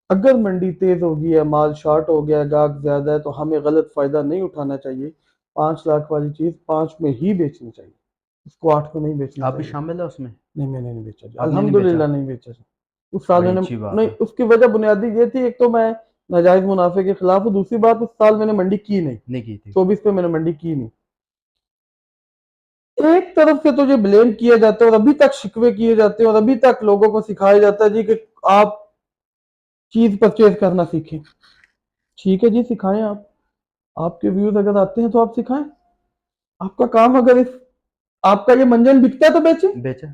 اگر منڈی تیز ہو گئی ہے، مال شارٹ ہو گیا ہے، گاہک زیادہ ہے تو ہمیں غلط فائدہ نہیں اٹھانا چاہیے۔ 5 لاکھ والی چیز 5 میں ہی بیچنی چاہیے، اس کو 8 میں نہیں بیچنا آپ بھی چاہیے۔ شامل ہے اس میں؟ نہیں میں نے نہیں بیچا جی، آپ نے نہیں الحمدللہ بیچا؟ نہیں بیچا جی۔ اس سال بڑی میں نے اچھی بات نہیں، ہے۔ اس کی وجہ بنیادی یہ تھی، ایک تو میں ناجائز منافع کے خلاف ہوں، دوسری بات اس سال میں نے منڈی کی نہیں، نہیں کی تھی۔ 24 پہ میں نے منڈی کی نہیں۔ ایک طرف سے تو یہ بلیم کیا جاتا ہے اور ابھی تک شکوے کیے جاتے ہیں اور ابھی تک لوگوں کو سکھایا جاتا ہے جی کہ آپ چیز پرچیز کرنا سیکھیں۔ ٹھیک ہے جی، سکھائیں، آپ کے ویوز اگر آتے ہیں تو آپ سکھائیں، آپ کا کام، اگر آپ کا یہ منجن بکتا ہے تو بیچیں، بیچا؟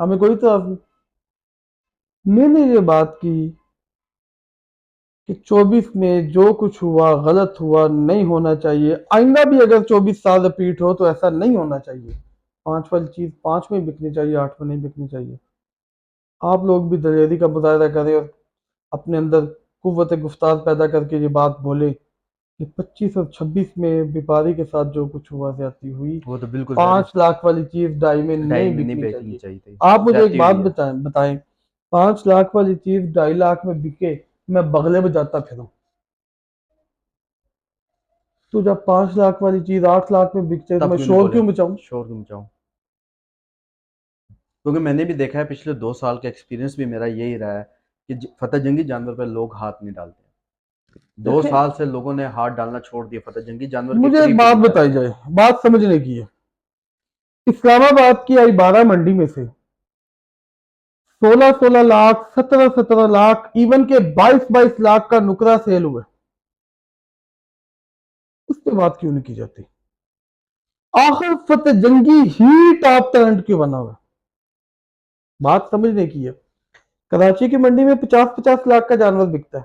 ہمیں کوئی اعتراض نہیں۔ میں نے یہ بات کی کہ 24 میں جو کچھ ہوا غلط ہوا، نہیں ہونا چاہیے، آئندہ بھی اگر 24 سال رپیٹ ہو تو ایسا نہیں ہونا چاہیے۔ 5 والی چیز 5 میں بکنی چاہیے، 8 میں نہیں بکنی چاہیے۔ آپ لوگ بھی دلیری کا مظاہرہ کریں اور اپنے اندر قوت گفتار پیدا کر کے یہ بات بولے کہ 25 اور 26 میں بیپاری کے ساتھ جو کچھ ہوا زیادتی ہوئی، وہ تو بالکل 5 لاکھ والی چیز 2.5 میں ڈھائی نہیں میں نہیں بکنی بیچنی چاہیے۔ چاہیے تھی، آپ مجھے ایک زیادتی بات ہوئی ہے۔ بتائیں 5 لاکھ والی چیز 2.5 لاکھ میں بکے، میں بغلے بجاتا پھروں، تو جب 5 لاکھ والی چیز 8 لاکھ میں بک جائے تو تب میں کیوں نہیں شور بولے؟ کیوں مچاؤں؟ شور کیوں مچاؤں؟ کیونکہ میں نے بھی دیکھا ہے، پچھلے 2 سال کا ایکسپیرینس بھی میرا یہی رہا ہے کہ فتح جنگی جانور پہ لوگ ہاتھ نہیں ڈالتے۔ 2 سال سے لوگوں نے ہاتھ ڈالنا چھوڑ دیا، فتح جنگی جانور کے مجھے ایک قریب بھی بات نہیں بتائی جاتے۔ جائے، بات سمجھنے کی ہے۔ اسلام آباد کی آئی 12 منڈی میں سے 16 لاکھ، 17 لاکھ، ایون کہ 22 لاکھ کا نکرہ سیل ہوئے، اس پہ بات کیوں نہیں کی جاتی؟ آخر فتح جنگی ہی ٹاپ ٹیلنٹ کیوں بنا ہوا ہے؟ بات سمجھنے کی ہے۔ کراچی کی منڈی میں 50 لاکھ کا جانور بکتا ہے،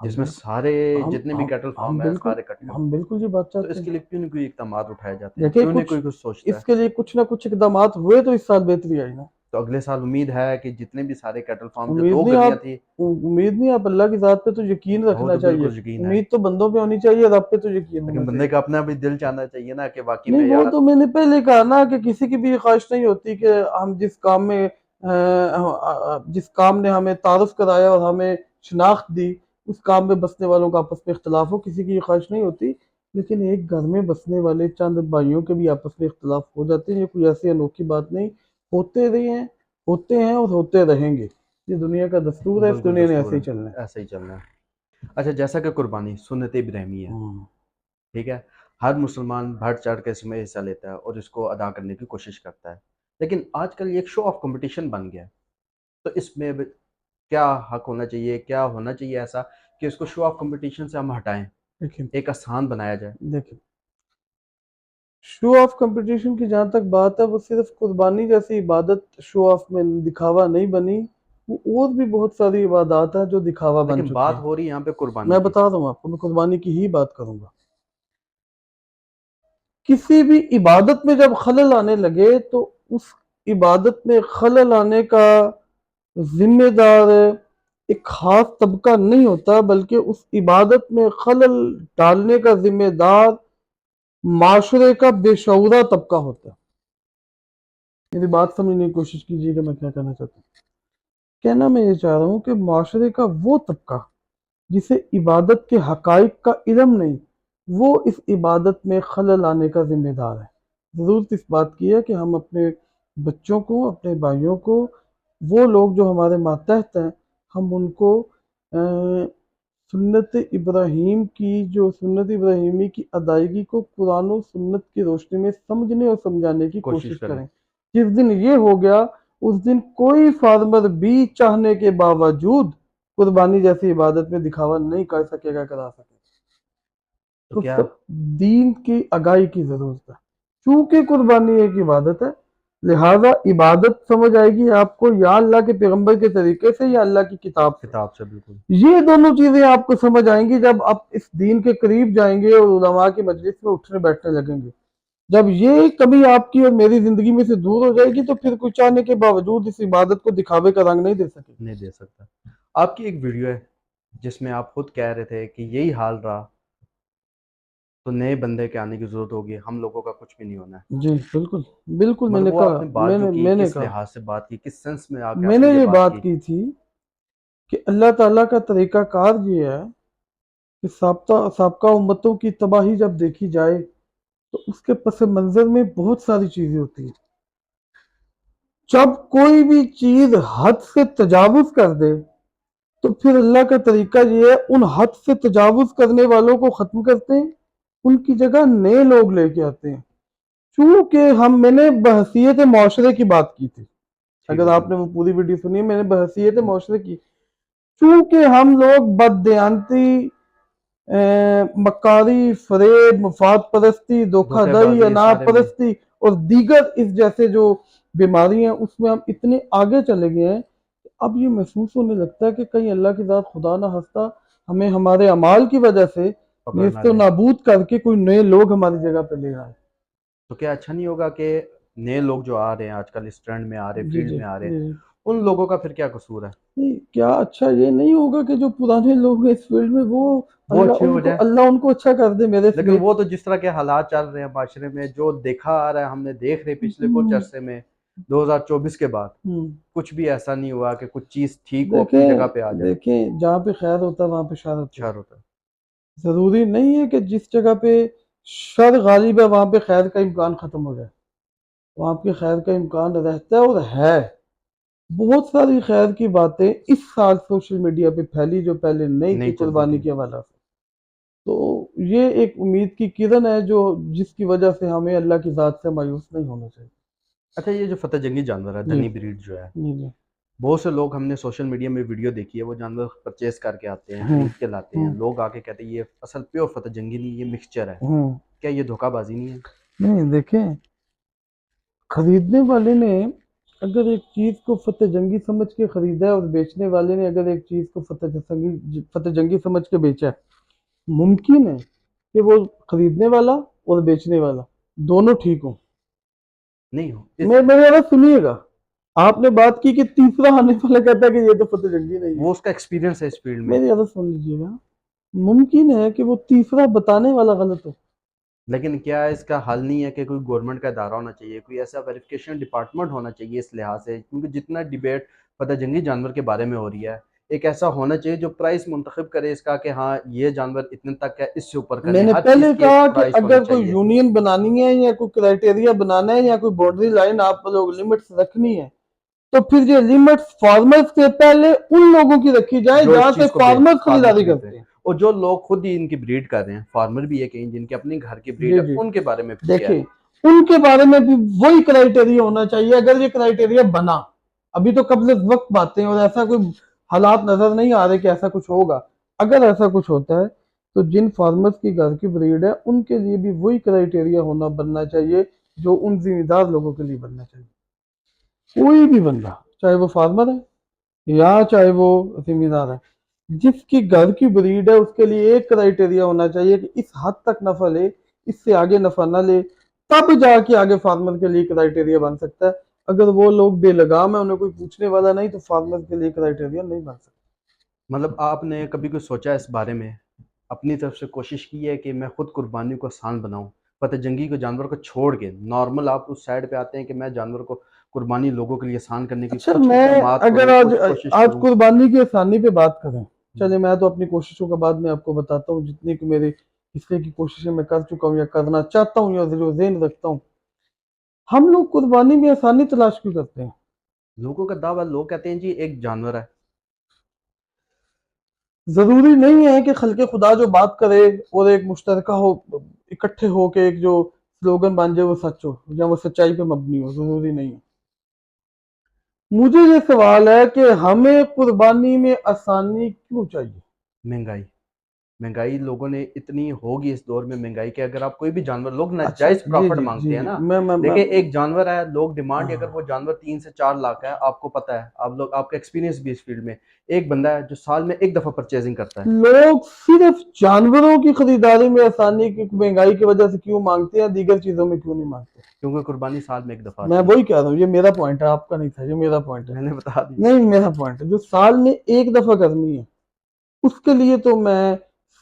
جس میں سارے جتنے بھی کیٹل فارم ہیں سارے اکٹھے ہم بالکل یہ بات تو چاہتے اس ہیں. کے لیے کیوں نہیں کوئی اقدامات اٹھائے جاتے ہیں, دیکھیں کیوں نہیں کوئی کچھ سوچتا اس ہے؟ کے لیے کچھ نہ کچھ اقدامات ہوئے تو اس سال بہتری آئی نا. تو اگلے سال امید ہے کہ جتنے بھی سارے کیٹل فارم جو امید 2 نہیں گلیاں آپ تھیں, امید نہیں, آپ اللہ کی ذات پہ تو یقین وہ رکھنا تو چاہیے. بالکل یقین ہے, امید تو بندوں پہ ہونی چاہیے, رب پہ تو یقین لیکن ہونا بندے چاہیے. کا اپنا بھی دل چاہنا چاہیے نا کہ واقعی نہیں میں وہ یار تو میں نے پہلے کہا نا کہ کسی کی بھی یہ خواہش نہیں ہوتی کہ ہم جس کام نے ہمیں تعارف کرایا اور ہمیں شناخت دی اس کام میں بسنے والوں کا آپس میں اختلاف ہو, کسی کی یہ خواہش نہیں ہوتی. لیکن ایک گھر میں بسنے والے چند بھائیوں کے بھی آپس میں اختلاف ہو جاتے ہیں, یہ کوئی ایسی انوکھی بات نہیں. ہوتے ہیں اور ہوتے رہیں گے, یہ دنیا کا دستور ہے, اس بالکل دنیا نے دستور ایسے ہی ہے, چلنا ہے. ایسے ہی چلنا ہے. اچھا, جیسا کہ قربانی سنت ابراہیمی ہے, ہاں. ٹھیک ہے, ہر مسلمان بڑھ چڑھ کے اس میں حصہ لیتا ہے اور اس کو ادا کرنے کی کوشش کرتا ہے, لیکن آج کل یہ ایک شو آف کمپٹیشن بن گیا ہے. تو اس میں کیا حق ہونا چاہیے, کیا ہونا چاہیے ایسا کہ اس کو شو آف کمپٹیشن سے ہم ہٹائیں, ایک آسان بنایا جائے؟ دیکھیں شو آف کمپٹیشن کی جہاں تک بات ہے, وہ صرف قربانی جیسی عبادت شو آف میں دکھاوا نہیں بنی, وہ اور بھی بہت ساری عبادات ہیں جو دکھاوا بن لیکن چکی بات ہیں. ہو رہی ہے یہاں پہ قربانی میں کی. بتا دوں آپ کو, میں قربانی کی ہی بات کروں گا. کسی بھی عبادت میں جب خلل آنے لگے تو اس عبادت میں خلل آنے کا ذمہ دار ایک خاص طبقہ نہیں ہوتا, بلکہ اس عبادت میں خلل ڈالنے کا ذمہ دار معاشرے کا بے شعورہ طبقہ ہوتا ہے. میری بات سمجھنے کی کوشش کیجیے کہ میں کیا کہنا چاہتا ہوں. کہنا میں یہ چاہ رہا ہوں کہ معاشرے کا وہ طبقہ جسے عبادت کے حقائق کا علم نہیں, وہ اس عبادت میں خلل آنے کا ذمہ دار ہے. ضرورت اس بات کی ہے کہ ہم اپنے بچوں کو, اپنے بھائیوں کو, وہ لوگ جو ہمارے ماتحت ہیں, ہم ان کو سنت ابراہیمی کی ادائیگی کو قرآن و سنت کی روشنی میں سمجھنے اور سمجھانے کی کوشش کریں. جس دن یہ ہو گیا اس دن کوئی فارمر بھی چاہنے کے باوجود قربانی جیسی عبادت میں دکھاوا نہیں کر سکے گا, کرا سکے. تو کیا سب دین کی آگاہی کی ضرورت ہے. چونکہ قربانی ایک عبادت ہے, لہذا عبادت سمجھ آئے گی آپ کو یا اللہ کے پیغمبر کے طریقے سے یا اللہ کی کتاب سے. بالکل. یہ دونوں چیزیں آپ کو سمجھ آئیں گی جب آپ اس دین کے قریب جائیں گے اور علماء کی مجلس میں اٹھنے بیٹھنے لگیں گے. جب یہ کمی آپ کی اور میری زندگی میں سے دور ہو جائے گی تو پھر کوئی چاہنے کے باوجود اس عبادت کو دکھاوے کا رنگ نہیں دے سکے. نہیں دے سکتا. آپ کی ایک ویڈیو ہے جس میں آپ خود کہہ رہے تھے کہ یہی حال رہا تو نئے بندے کے آنے کی ضرورت ہوگی, ہم لوگوں کا کچھ بھی نہیں ہونا ہے. جی بالکل بالکل, میں نے مطلب وہ کہا, آپ نے بات جو کی میں نے کس کہا, لحاظ سے بات کی, کس سینس میں آ کے میں آپ نے نے یہ یہ بات بات کی تھی کہ اللہ تعالیٰ کا طریقہ کار یہ ہے کہ سابقہ امتوں کی تباہی جب دیکھی جائے تو اس کے پس منظر میں بہت ساری چیزیں ہوتی ہیں. جب کوئی بھی چیز حد سے تجاوز کر دے تو پھر اللہ کا طریقہ یہ ہے ان حد سے تجاوز کرنے والوں کو ختم کرتے ہیں, ان کی جگہ نئے لوگ لے کے آتے ہیں. چونکہ میں نے بحثیت معاشرے کی بات کی تھی, اگر آپ نے وہ پوری ویڈیو سنی, میں نے بحثیت معاشرے کی. چونکہ ہم لوگ بددیانتی, مکاری, فریب, مفاد پرستی, دھوکہ دہی, انا پرستی اور دیگر اس جیسے جو بیماری ہیں اس میں ہم اتنے آگے چلے گئے ہیں, اب یہ محسوس ہونے لگتا ہے کہ کہیں اللہ کی ذات خدا نہ ہنستا ہمیں ہمارے اعمال کی وجہ سے نیست و نابود کر کے کوئی نئے لوگ ہماری جگہ پہ لے آئے. تو کیا اچھا نہیں ہوگا کہ نئے لوگ جو آ رہے ہیں آج کل اس ٹرینڈ میں آ رہے ہیں, فیلڈ میں آ رہے ہیں, ان لوگوں کا پھر کیا قصور ہے؟ نہیں, کیا اچھا یہ نہیں ہوگا کہ جو پرانے لوگ ہیں اس فیلڈ میں وہ اچھے ہو جائیں, اللہ ان کو اچھا کر دے میرے لیکن وہ تو جس طرح کے حالات چل رہے ہیں معاشرے میں, جو دیکھا آ رہا ہے, ہم نے دیکھ رہے پچھلے کچھ عرصے میں 2024 کے بعد کچھ بھی ایسا نہیں ہوا کہ کچھ چیز ٹھیک ہو اپنی جگہ پہ آ جائے. دیکھیں جہاں پہ خیر ہوتا ہے وہاں پہ شر ہوتا ہے. شر ہوتا ہے. ضروری نہیں ہے کہ جس جگہ پہ شر غالب ہے وہاں پہ خیر کا امکان ختم ہو جائے, وہاں پہ خیر کا امکان رہتا ہے اور ہے. بہت ساری خیر کی باتیں اس سال سوشل میڈیا پہ پھیلی جو پہلے نہیں تھی قربانی کے حوالہ سے. تو یہ ایک امید کی کرن ہے جس کی وجہ سے ہمیں اللہ کی ذات سے مایوس نہیں ہونا چاہیے. اچھا, یہ جو فتح جنگی جانور ہے, دھنی بریڈ جو ہے, بہت سے لوگ ہم نے سوشل میڈیا میں ویڈیو دیکھی ہے, وہ جانور پرچیز کر کے آتے ہیں, خرید کے لاتے ہیں, لوگ آ کے کہتے ہیں یہ اصل پیور فتح جنگی نہیں, یہ مکسچر ہے. کیا یہ دھوکہ بازی نہیں ہے؟ نہیں, دیکھیں خریدنے والے نے اگر ایک چیز کو فتح جنگی سمجھ کے خریدا ہے اور بیچنے والے نے اگر ایک چیز کو فتح جنگی سمجھ کے بیچا ہے، ممکن ہے کہ وہ خریدنے والا اور بیچنے والا دونوں ٹھیک ہوں. نہیں ہو میرے بات سنیے گا، آپ نے بات کی کہ تیسرا آنے والا کہتا ہے کہ یہ تو فتح جنگی نہیں ہے. وہ اس کا ایکسپیرینس ہے اس فیلڈ میں. میری عرض سن لیجیے گا، ممکن ہے کہ وہ تیسرا بتانے والا غلط ہو. لیکن کیا اس کا حل نہیں ہے کہ کوئی گورنمنٹ کا ادارہ ہونا چاہیے، کوئی ایسا ویریفیکیشن ڈپارٹمنٹ ہونا چاہیے اس لحاظ سے، کیونکہ جتنا ڈیبیٹ فتح جنگی جانور کے بارے میں ہو رہی ہے، ایک ایسا ہونا چاہیے جو پرائس منتخب کرے اس کا کہ ہاں یہ جانور اتنے تک ہے، اس سے اوپر کا میں نہیں، نے ہر پہلے چیز کی کہا ایک کہ پرائس ہونی اگر کوئی چاہیے. یونین بنانی ہے یا کوئی کرائٹیریا بنانا ہے یا کوئی باؤنڈری لائن آپ لوگ لمٹس رکھنی ہے تو پھر یہ لمٹس فارمرز سے پہلے ان لوگوں کی رکھی جائے جو اس جہاں سے چیز کو فارمرز خریداری خریدتے کرتے ہیں، ہیں. اور جو لوگ خود ہی ان کی بریڈ کر رہے ہیں، فارمر بھی ہے کہیں جن کے اپنی گھر کی بریڈ جی ہے، جی ان کے بارے میں پھر کیا ہے؟ دیکھیں ان کے بارے میں بھی وہی کرائٹیریا ہونا چاہیے. اگر یہ کرائٹیریا بنا، ابھی تو قبل وقت باتیں اور ایسا کوئی حالات نظر نہیں آ رہے کہ ایسا کچھ ہوگا. اگر ایسا کچھ ہوتا ہے تو جن فارمرز کی گھر کی بریڈ ہے ان کے لیے بھی وہی کرائٹیریا بننا چاہیے جو ان ذمہ دار لوگوں کے لیے بننا چاہیے. کوئی بھی بندہ چاہے وہ فارمر ہے یا چاہے وہ ذمہ دار ہے، جس کی گھر کی بریڈ ہے اس کے لیے ایک کرائٹیریا ہونا چاہیے کہ اس حد تک نفع لے، اس سے آگے نفع نہ لے، تب جا کے آگے فارمر کے لیے کرائٹیریا بن سکتا ہے. اگر وہ لوگ بے لگام ہیں، انہیں کوئی پوچھنے والا نہیں، تو فارمر کے لیے کرائٹیریا نہیں بن سکتا. مطلب آپ نے کبھی کوئی سوچا اس بارے میں، اپنی طرف سے کوشش کی ہے کہ میں خود قربانی کو آسان بناؤں، فتح جنگی کو جانور کو چھوڑ کے نارمل آپ اس سائڈ پہ آتے ہیں کہ میں جانور کو قربانی لوگوں کے لیے آسان کرنے کی اچھا، کچھ میں اقدامات اگر کروں، آج کچھ کوشش آج کروں؟ قربانی کی آسانی پہ بات کریں، چلے میں تو اپنی کوششوں کا بعد میں آپ کو بتاتا ہوں، جتنی کہ میری حصے کی کوششیں میں کر چکا ہوں یا کرنا چاہتا ہوں یا جو ذہن رکھتا ہوں. ہم لوگ قربانی میں آسانی تلاش کیوں کرتے ہیں؟ لوگوں کا دعویٰ، لوگ کہتے ہیں جی ایک جانور ہے. ضروری نہیں ہے کہ خلق خدا جو بات کرے اور ایک مشترکہ ہو، اکٹھے ہو کے ایک جو سلوگن بن جائے وہ سچ ہو یا وہ سچائی پہ مبنی ہو. ضروری نہیں ہے. مجھے یہ سوال ہے کہ ہمیں قربانی میں آسانی کیوں چاہیے؟ مہنگائی لوگوں نے اتنی ہوگی اس دور میں مہنگائی کہ اگر آپ کوئی بھی جانور، لوگ اچھا ناجائز جی پرافٹ جی مانگتے جی ہیں جی نا. میں دیکھیں ایک جانور ہے، لوگ ڈیمانڈ، اگر وہ ہاں. جانور 3 سے 4 لاکھ ہے، آپ کو پتہ ہے، آپ کا ایکسپیرینس بھی اس فیلڈ میں، ایک بندہ ہے جو سال میں ایک دفعہ پرچیزنگ کرتا ہے. لوگ صرف جانوروں کی خریداری میں آسانی کی مہنگائی کی وجہ سے کیوں مانگتے ہیں، دیگر چیزوں میں کیوں نہیں مانگتے؟ کیونکہ قربانی سال میں ایک دفعہ میں آتی ہے. وہی کہہ رہا ہوں، یہ میرا پوائنٹ ہے، آپ کا نہیں تھا، یہ میرا پوائنٹ ہے. میں نے بتا دی. نہیں، میرا پوائنٹ ہے جو سال میں ایک دفعہ کرنی ہے، اس کے لیے تو میں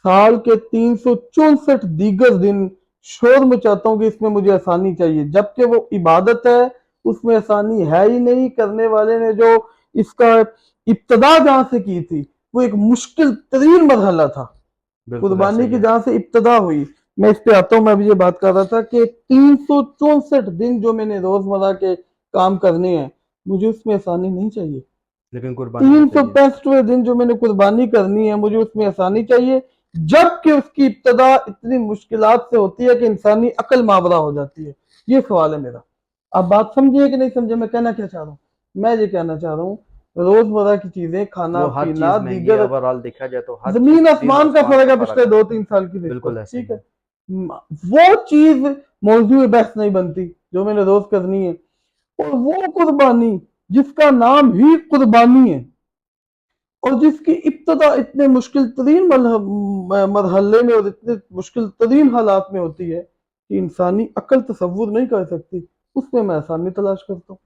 سال کے 364 دیگر دن شور مچاتا ہوں کہ اس میں مجھے آسانی چاہیے، جبکہ وہ عبادت ہے، اس میں آسانی ہے ہی نہیں. کرنے والے نے جو اس کا ابتدا جہاں سے کی تھی وہ ایک مشکل ترین مرحلہ تھا. بالکل ایسا قربانی ہی کی ہے. جہاں سے ابتدا ہوئی، میں اس پہ آتا ہوں. میں ابھی یہ بات کر رہا تھا کہ 364 دن جو میں نے روزمرہ کے کام کرنے ہیں، مجھے اس میں آسانی نہیں چاہیے. لیکن قربانی میں چاہیے. 365 دن جو میں نے قربانی کرنی ہے، مجھے اس میں آسانی چاہیے، جبکہ اس کی ابتدا اتنی مشکلات سے ہوتی ہے کہ انسانی عقل ماورا ہو جاتی ہے. یہ سوال ہے میرا. آپ بات سمجھے کہ نہیں سمجھے؟ میں کہنا کیا چاہ رہا ہوں؟ میں یہ کہنا چاہ رہا ہوں روزمرہ کی چیزیں، کھانا وہ ہر پینا، چیز مہنگی ہے، دیگر اوورآل دیکھا جائے تو ہر چیز زمین آسمان کا فرق ہے پچھلے ہے. 2-3 سال کی نسبت. بالکل ایسا ٹھیک ہی ہے، ہے. وہ چیز موضوع بحث نہیں بنتی جو میں نے روز کرنی ہے. اور وہ قربانی جس کا نام ہی قربانی ہے اور جس کی ابتدا اتنے مشکل ترین مرحلے میں اور اتنے مشکل ترین حالات میں ہوتی ہے کہ انسانی عقل تصور نہیں کر سکتی، اس میں آسانی تلاش کرتا ہوں.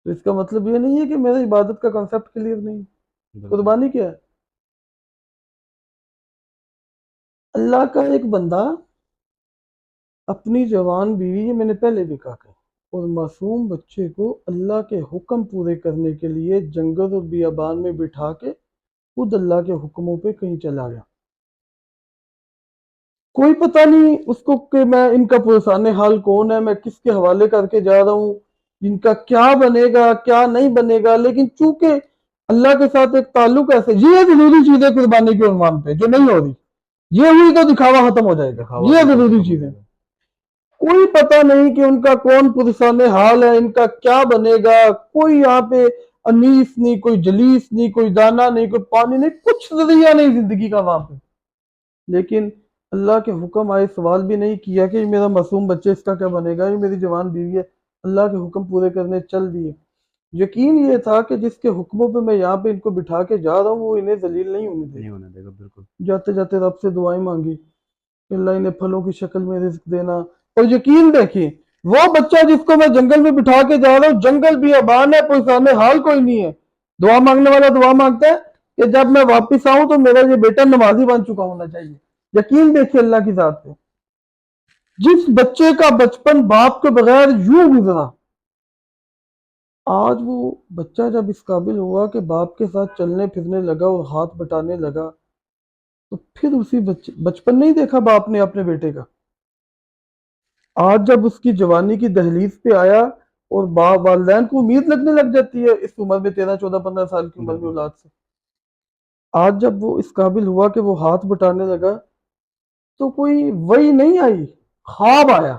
تو اس کا مطلب یہ نہیں ہے کہ میرا عبادت کا کنسپٹ کلیئر نہیں ہے. بالکل. قربانی کیا ہے؟ اللہ کا ایک بندہ اپنی جوان بیوی، یہ میں نے پہلے بھی کہا کہ اور معصوم بچے کو اللہ کے حکم پورے کرنے کے لیے جنگل اور بیابان میں بٹھا کے خود اللہ کے حکموں پہ کہیں چلا گیا. کوئی پتہ نہیں اس کو کہ میں ان کا پرسان حال کون ہے، میں کس کے حوالے کر کے جا رہا ہوں، ان کا کیا بنے گا کیا نہیں بنے گا. لیکن چونکہ اللہ کے ساتھ ایک تعلق ایسے، یہ ضروری چیز ہے قربانی کے عنوان پہ جو نہیں ہو رہی، یہ ہوئی تو دکھاوا ختم ہو جائے گا. دکھاوا یہ بالکل ضروری ختم ہو چیز ہے. جائے گا. کوئی پتہ نہیں کہ ان کا کون پرسان حال ہے، ان کا کیا بنے گا. کوئی یہاں پہ انیس نہیں، کوئی جلیس نہیں، کوئی دانا نہیں، کوئی پانی نہیں، کچھ ذریعہ نہیں زندگی کا وہاں پہ. لیکن اللہ کے حکم آئے، سوال بھی نہیں کیا کہ میرا معصوم بچے اس کا کیا بنے گا، یہ میری جوان بیوی ہے. اللہ کے حکم پورے کرنے چل دیے. یقین یہ تھا کہ جس کے حکموں پہ میں یہاں پہ ان کو بٹھا کے جا رہا ہوں وہ انہیں ذلیل نہیں ہونے دے نہیں گا. ہونے دے گا بالکل. جاتے جاتے رب سے دعائیں مانگی کہ اللہ انہیں پھلوں کی شکل میں رزق دینا. اور یقین دیکھیں وہ بچہ جس کو میں جنگل میں بٹھا کے جا رہا ہوں، جنگل بھی ابان ہے، کوئی سامنے حال کوئی نہیں ہے. دعا مانگنے والا دعا مانگتا ہے کہ جب میں واپس آؤں تو میرا یہ بیٹا نمازی بن چکا ہونا چاہیے. یقین دیکھیے اللہ کی ذات پہ. جس بچے کا بچپن باپ کے بغیر یوں گزرا، آج وہ بچہ جب اس قابل ہوا کہ باپ کے ساتھ چلنے پھرنے لگا اور ہاتھ بٹانے لگا، تو پھر اسی بچپن نہیں دیکھا باپ نے اپنے بیٹے کا. آج جب اس کی جوانی کی دہلیز پہ آیا اور والدین کو امید لگنے لگ جاتی ہے اس عمر میں، 13 14 15 سال کی عمر میں اولاد سے. آج جب وہ اس قابل ہوا کہ وہ ہاتھ بٹانے لگا تو کوئی وحی نہیں آئی، خواب آیا.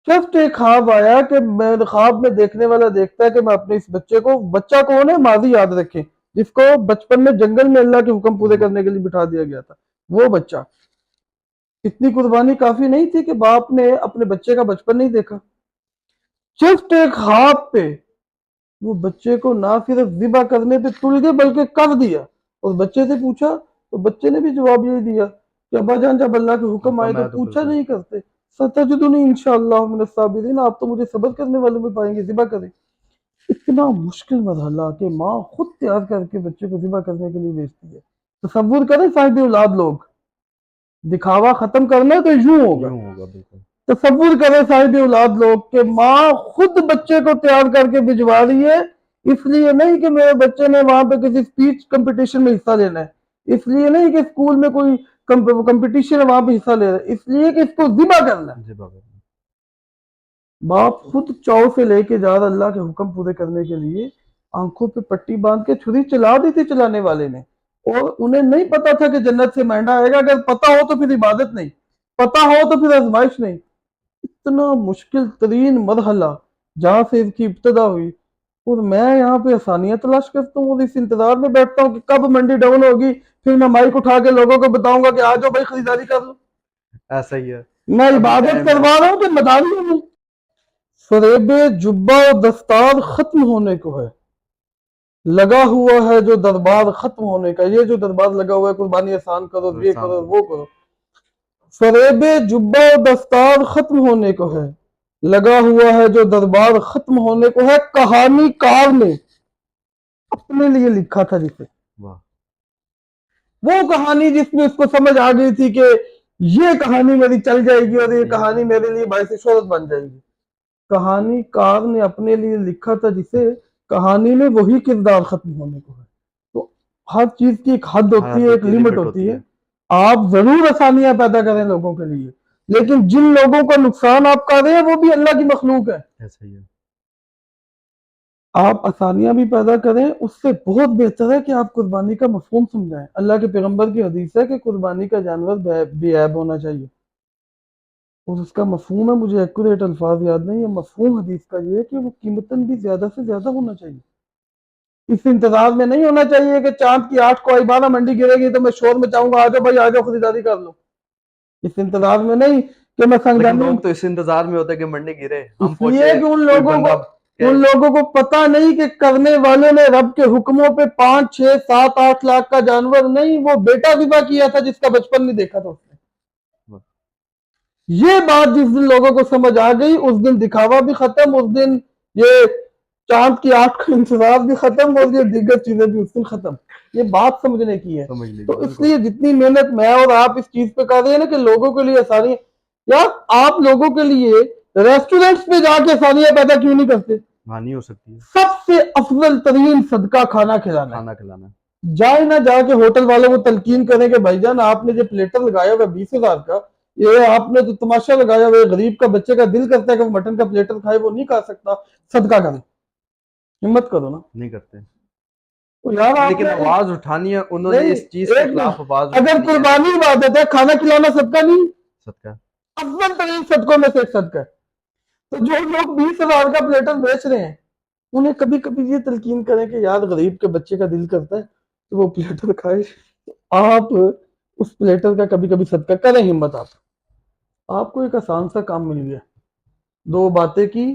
جسٹ ایک خواب آیا کہ میں خواب میں دیکھنے والا دیکھتا ہے کہ میں اپنے اس بچے کو، بچہ کون ہے ماضی یاد رکھے، جس کو بچپن میں جنگل میں اللہ کے حکم پورے کرنے کے لیے بٹھا دیا گیا تھا، وہ بچہ. اتنی قربانی کافی نہیں تھی کہ باپ نے اپنے بچے کا بچپن نہیں دیکھا. جسٹ ایک خواب پہ وہ بچے کو نہ صرف ذبح کرنے پہ تل گئے بلکہ کر دیا. اور بچے سے پوچھا تو بچے نے بھی جواب یہی دیا کہ ابا جان جب اللہ کے حکم آئے تو پوچھا نہیں کرتے. ستجدنی انشاءاللہ من الصابرین، آپ تو مجھے صبر کرنے والوں میں پائیں گے، ذبح کریں. اتنا مشکل مرحلہ کہ ماں خود تیار کر کے بچے کو ذبح کرنے کے لیے بھیجتی ہے. تصور کریں صاحب اولاد لوگ، دکھاوا ختم کرنا ہے تو یوں ہوگا. یوں ہوگا بالکل. تصور کریں صاحب اولاد لوگ کہ ماں خود بچے کو تیار کر کے بھجوا رہی ہے، اس لیے نہیں کہ میرے بچے نے وہاں پہ کسی اسپیچ کمپٹیشن میں حصہ لینا ہے، اس لیے نہیں کہ اسکول میں کوئی کمپٹیشن ہے وہاں پہ حصہ لے رہا ہے، اس لیے کہ اس کو ذبح کرنا ہے. باپ خود چاؤ سے لے کے جا رہا اللہ کے حکم پورے کرنے کے لیے. آنکھوں پہ پٹی باندھ کے چھری چلا دی تھی چلانے والے نے، اور انہیں نہیں پتا تھا کہ جنت سے مہنگا آئے گا. اگر پتا ہو تو پھر عبادت نہیں، پتا ہو تو پھر آزمائش نہیں. اتنا مشکل ترین مرحلہ جہاں سے اس کی ابتدا ہوئی، اور میں یہاں پہ آسانیاں تلاش کرتا ہوں اور اس انتظار میں بیٹھتا ہوں کہ کب منڈی ڈاؤن ہوگی، پھر میں مائک اٹھا کے لوگوں کو بتاؤں گا کہ آ جاؤ بھائی خریداری کر لو. ایسا ہی ہے. میں عبادت کروا رہا ہوں کہ مداریوں میں. فریب جبہ و دستار ختم ہونے کو ہے، لگا ہوا ہے جو دربار ختم ہونے کا. یہ جو دربار لگا ہوا ہے قربانی آسان کرو، یہ کرو وہ کرو. فریب جبہ و دستار ختم ہونے کو ہے، لگا ہوا ہے جو دربار ختم ہونے کو ہے. کہانی کار نے اپنے لیے لکھا تھا جسے، وہ کہانی جس میں اس کو سمجھ آ گئی تھی کہ یہ کہانی میری چل جائے گی اور یہ کہانی میرے لیے باعث شہرت بن جائے گی. کہانی کار نے اپنے لیے لکھا تھا جسے، کہانی میں وہی کردار ختم ہونے کو ہے. تو ہر چیز کی ایک حد ہوتی ہے، ایک لمٹ ہوتی ہے. آپ ضرور آسانیاں پیدا کریں لوگوں کے لیے، لیکن جن لوگوں کا نقصان آپ کر رہے ہیں وہ بھی اللہ کی مخلوق ہے. ایسا ہی ہے. آپ آسانیاں بھی پیدا کریں، اس سے بہت بہتر ہے کہ آپ قربانی کا مفہوم سمجھائیں. اللہ کے پیغمبر کی حدیث ہے کہ قربانی کا جانور بے عیب ہونا چاہیے، اور اس کا مفہوم ہے، مجھے ایکوریٹ الفاظ یاد نہیں ہے، مفہوم حدیث کا یہ ہے کہ وہ قیمتاً بھی زیادہ سے زیادہ ہونا چاہیے. اس انتظار میں نہیں ہونا چاہیے کہ چاند کی 8 کو آئی 12 منڈی گرے گی تو میں شور میں چاہوں گا آ جاؤ بھائی آ جاؤ خریداری کر لو. اس انتظار میں نہیں کہ میں لیکن لوگ تو اس انتظار میں ہوتے کہ منڈی گرے، ہم اس لیے کہ پہنچے. ان لوگوں کو پتہ نہیں کہ کرنے والے نے رب کے حکموں پہ 5 6 7 8 لاکھ کا جانور نہیں، وہ بیٹا ذبح کیا تھا جس کا بچپن نہیں دیکھا تھا اس نے. یہ بات جس دن لوگوں کو سمجھ آ گئی اس دن دکھاوا بھی ختم، اس دن یہ چاند کی 8 کا انتظار بھی ختم، اور یہ دیگر چیزیں بھی اس دن ختم. یہ بات سمجھنے کی ہے. تو اس لیے جتنی محنت میں اور آپ اس چیز پہ کر رہے ہیں نا کہ لوگوں کے لیے آسانی، یار آپ لوگوں کے لیے ریسٹورنٹس پہ جا کے آسانیاں پیدا کیوں نہیں کرتے؟ نہیں ہو سکتی ہے. سب سے افضل ترین صدقہ کھانا کھلانا. جائے نہ جا کے ہوٹل والوں کو تلقین کریں کہ بھائی جان آپ نے جو پلیٹر لگایا ہوا 20,000 کا، یہ آپ نے تو تماشا لگایا ہوا ہے، غریب کا بچے کا دل کرتا ہے کہ وہ مٹن کا پلیٹر کھائے، وہ نہیں کھا سکتا، صدقہ کریں. ہمت کرو نا. نہیں کرتے. یار لیکن آواز اٹھانی ہے انہوں نے اس چیز کے خلاف آواز اٹھانی ہے. اگر قربانی عبادت ہے، کھانا کھلانا صدقہ نہیں؟ صدقہ افضل ترین صدقوں میں سے ایک صدقہ ہے. تو جو لوگ 20,000 کا پلیٹر بیچ رہے ہیں انہیں کبھی کبھی یہ تلقین کریں کہ یار غریب کے بچے کا دل کرتا ہے تو وہ پلیٹر کھائے. آپ اس پلیٹر کا کبھی کبھی صدقہ کریں. ہمت آپ کو ایک آسان سا کام مل گیا، 2 باتیں کی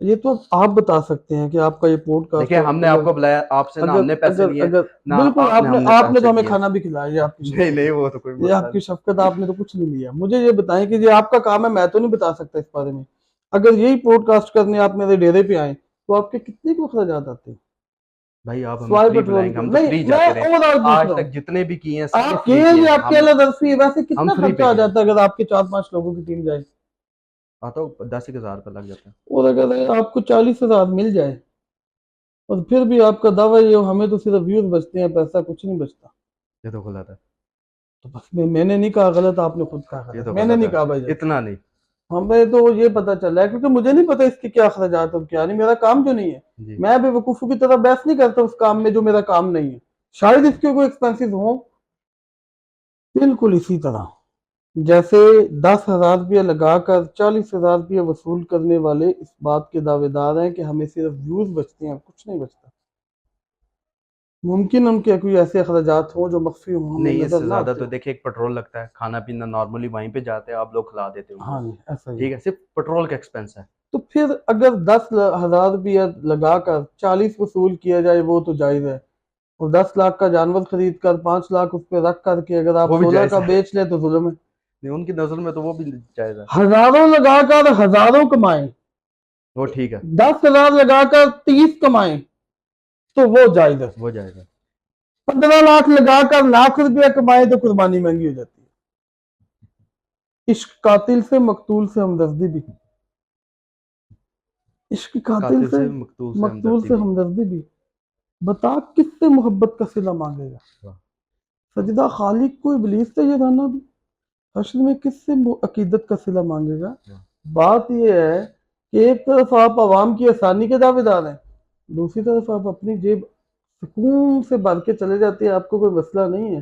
یہ تو آپ بتا سکتے ہیں کہ آپ کا یہ پوڈ کاسٹ دیکھیں ہم نے آپ کو بلایا آپ سے، نہ ہم نے پیسے لیے نہ بالکل آپ نے ہم نے آپ نے پیسے تو ہمیں لیے. کھانا بھی کھلایا، یہ آپ کی نہیں نہیں وہ تو کوئی یہ مسئلہ آپ کی نہیں. شفقت، آپ نے تو کچھ نہیں لیا. مجھے یہ بتائیں کہ یہ آپ کا کام ہے، میں تو نہیں بتا سکتا اس بارے میں. اگر یہی پوڈ کاسٹ کرنے آپ میرے ڈیرے پہ آئیں تو آپ کے کتنے کو اخراجات آتے ہیں؟ بھائی آپ ہمیں سوائے فری پیٹرول بلائیں گے، کے ہم تو نہیں، فری میں جاتے رہے اوور آل پوچھ آج رہا ہوں. تک، جتنے بھی کیے ہیں سارے آپ فری کے کیے یہ ہیں آپ کے ہم. اللہ درفی ویسے کتنا فری خرچہ آ پہ گئے جاتا ہے اگر آپ کے 4-5 لوگوں کی ٹیم جائے؟ آتا 10,000 روپے لگ جاتا ہے. اور اگر آپ کو 40,000 مل جائے اور پھر بھی آپ کا دعویٰ یہ ہو ہمیں تو صرف ویوز بچتے ہیں، پیسہ کچھ نہیں بچتا، یہ تو غلط ہے، تو بس میں نے نہیں کہا غلط، آپ نے خود کہا یہ غلط، تو میں نے غلط نہیں ہے، کہا بھائی جان. اتنا نہیں. ہمیں تو یہ پتا چل رہا ہے کیونکہ مجھے نہیں پتا اس کے کیا اخراجات اور کیا نہیں، میرا کام جو نہیں ہے. جی میں بے وقوفوں کی طرح بحث نہیں کرتا اس کام میں جو میرا کام نہیں ہے. شاید اس کے کوئی ایکسپینسز ہوں. بالکل اسی طرح جیسے 10,000 روپیہ لگا کر 40,000 روپیہ وصول کرنے والے اس بات کے دعوے دار ہیں کہ ہمیں صرف ویوز بچتے ہیں، کچھ نہیں بچتا. ممکن ان کے کوئی ایسے اخراجات ہوں جو مخفی ہوں، ہمیں نہیں، اس نظر سے نہ زیادہ آتے تو ہوں. دیکھیں ایک پیٹرول لگتا ہے، کھانا پینا نارملی وہیں پہ جاتے ہیں، آپ لوگ کھلا دیتے ہوں گے. ہاں جی ایسا ہی ٹھیک ہے. ہے، صرف پیٹرول کا ایکسپینس ہے. تو پھر اگر 10,000 روپیہ لگا کر 40 وصول کیا جائے وہ تو جائز ہے، اور 10 لاکھ کا جانور خرید کر 5 لاکھ اس پہ رکھ کر کے اگر آپ وہ بھی 16 جائز کا ہے. بیچ لیں تو ظلم ہے. نہیں، ان کی نظر میں تو وہ بھی جائز ہے. ہزاروں لگا کر ہزاروں کمائیں، وہ ٹھیک ہے، 10,000 لگا کر 30 کمائیں تو وہ جائز ہے. وہ جائز ہے. 15 لاکھ لگا کر لاکھ روپیہ کمائیں تو قربانی مہنگی ہو جاتی ہے. عشق قاتل سے مقتول سے ہمدردی بھی، عشق قاتل سے مقتول سے مقتول ہمدردی سے بھی. ہمدردی بھی. بتا کس سے محبت کا صلہ مانگے گا، واہ. سجدہ خالق کو ابلیس سے یہ رانا بھی، حشر میں کس سے عقیدت کا صلہ مانگے گا. بات یہ ہے کہ ایک طرف آپ عوام کی آسانی کے دعوے دار ہیں، دوسری طرف آپ اپنی جیب سکون سے بھر کے چلے جاتے ہیں، آپ کو کوئی مسئلہ نہیں ہے.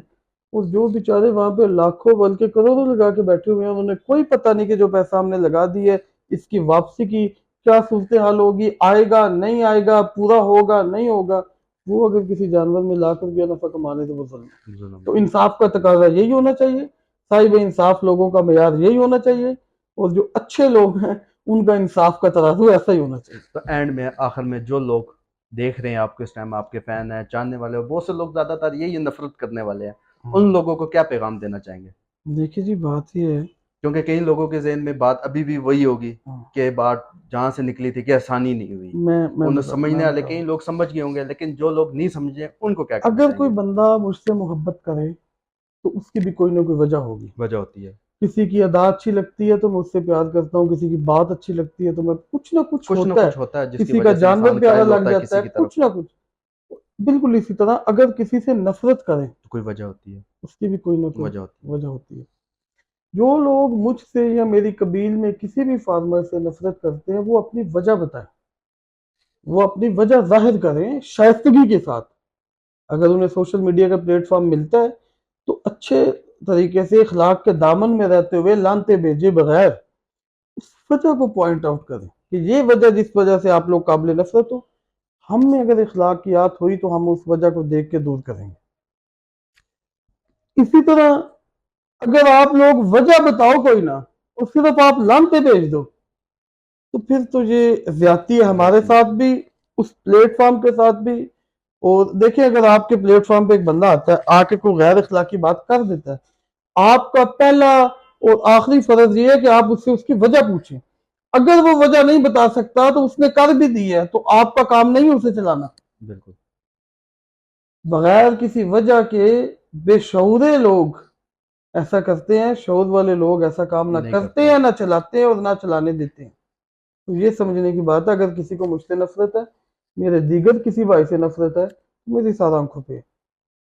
اور جو بیچارے وہاں پہ لاکھوں بلکہ کروڑوں لگا کے بیٹھے ہوئے ہیں، انہوں نے کوئی پتہ نہیں کہ جو پیسہ ہم نے لگا دی ہے اس کی واپسی کی کیا صورتحال ہوگی، آئے گا نہیں آئے گا، پورا ہوگا نہیں ہوگا. وہ اگر کسی جانور میں لاکھ روپیہ نفع کمانے تو وہ ظلم ہے. ظلم. تو انصاف کا تقاضا یہی ہونا چاہیے، صاحب انصاف لوگوں کا معیار یہی ہونا چاہیے، اور جو اچھے لوگ ہیں ان کا انصاف کا ترازو ایسا ہی ہونا چاہیے. تو اینڈ میں آخر میں جو لوگ دیکھ رہے ہیں آپ کو اس ٹائم، آپ کے فین ہیں، جاننے والے ہیں، بہت سے لوگ زیادہ تر یہی نفرت کرنے والے ہیں، ان لوگوں کو کیا پیغام دینا چاہیں گے؟ دیکھیے جی بات یہ ہے، کیونکہ کئی لوگوں کے ذہن میں بات ابھی بھی وہی ہوگی ہاں، کہ بات جہاں سے نکلی تھی کہ آسانی نہیں ہوئی. انہیں سمجھنے والے کئی لوگ سمجھ گئے ہوں گے، لیکن جو لوگ نہیں سمجھے ان کو کیا کہنا اگر چاہیں کوئی گے؟ بندہ مجھ سے محبت کرے تو اس کی بھی کوئی نہ کوئی وجہ ہوگی. وجہ ہوتی ہے، کسی کی ادا اچھی لگتی ہے تو میں اس سے پیار کرتا ہوں، کسی کی بات اچھی لگتی ہے تو میں کچھ نہ کچھ کچھ نہ ہوتا ہے، کچھ ہوتا ہے جس کی کسی کا وجہ سے جانور انسان پیارا قائل لگ ہوتا ہے جاتا کسی ہے، کی طرف. کچھ نہ کچھ. بالکل اسی طرح اگر کسی سے نفرت کریں تو کوئی وجہ ہوتی ہے، اس کی بھی کوئی نہ کوئی وجہ ہوتی ہے. وجہ ہوتی ہے. جو لوگ مجھ سے یا میری قبیل میں کسی بھی فارمر سے نفرت کرتے ہیں وہ اپنی وجہ بتائیں، وہ اپنی وجہ ظاہر کریں شائستگی کے ساتھ. اگر انہیں سوشل میڈیا کا پلیٹ فارم ملتا ہے تو اچھے طریقے سے اخلاق کے دامن میں رہتے ہوئے لانتے بھیجے بغیر اس وجہ کو پوائنٹ آؤٹ کریں کہ یہ وجہ جس وجہ سے آپ لوگ قابل نفرت ہو، ہم میں اگر اخلاقیات ہوئی تو ہم اس وجہ کو دیکھ کے دور کریں گے. اسی طرح اگر آپ لوگ وجہ بتاؤ کوئی نہ اور صرف آپ لانتے بھیج دو تو پھر تو یہ زیادتی ہے ہمارے ساتھ بھی، اس پلیٹ فارم کے ساتھ بھی. اور دیکھیں اگر آپ کے پلیٹ فارم پہ ایک بندہ آتا ہے آ کے کوئی غیر اخلاقی بات کر دیتا ہے، آپ کا پہلا اور آخری فرض یہ ہے کہ آپ اس سے اس کی وجہ پوچھیں. اگر وہ وجہ نہیں بتا سکتا تو اس نے کر بھی دی ہے تو آپ کا کام نہیں اسے چلانا. بالکل. بغیر کسی وجہ کے بے شعورے لوگ ایسا کرتے ہیں، شعور والے لوگ ایسا کام نہ نہیں کرتے کرتے ہیں، نہ چلاتے ہیں اور نہ چلانے دیتے ہیں. تو یہ سمجھنے کی بات ہے اگر کسی کو مجھ سے نفرت ہے، میرے دیگر کسی بھائی سے نفرت ہے، میری سارا آنکھوں پہ،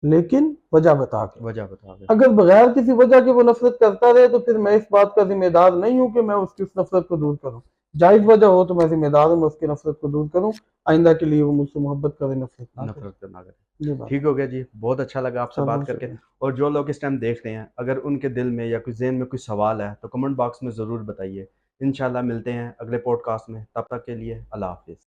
لیکن وجہ بتا کے. وجہ بتا دیں. اگر بغیر کسی وجہ کے وہ نفرت کرتا رہے تو پھر میں اس بات کا ذمہ دار نہیں ہوں کہ میں اس کی اس نفرت کو دور کروں. جائز وجہ ہو تو میں ذمہ دار ہوں میں اس کی نفرت کو دور کروں، آئندہ کے لیے وہ مجھ سے محبت کرے، نفرت نہ کرے. نفرت کرنا کرے. یہ بات ٹھیک ہو گیا جی، بہت اچھا لگا آپ سے بات کر کے. اور جو لوگ اس ٹائم دیکھ رہے ہیں اگر ان کے دل میں یا کوئی ذہن میں کوئی سوال ہے تو کمنٹ باکس میں ضرور بتائیے. انشاءاللہ ملتے ہیں اگلے پوڈ کاسٹ میں، تب تک کے لیے اللہ حافظ.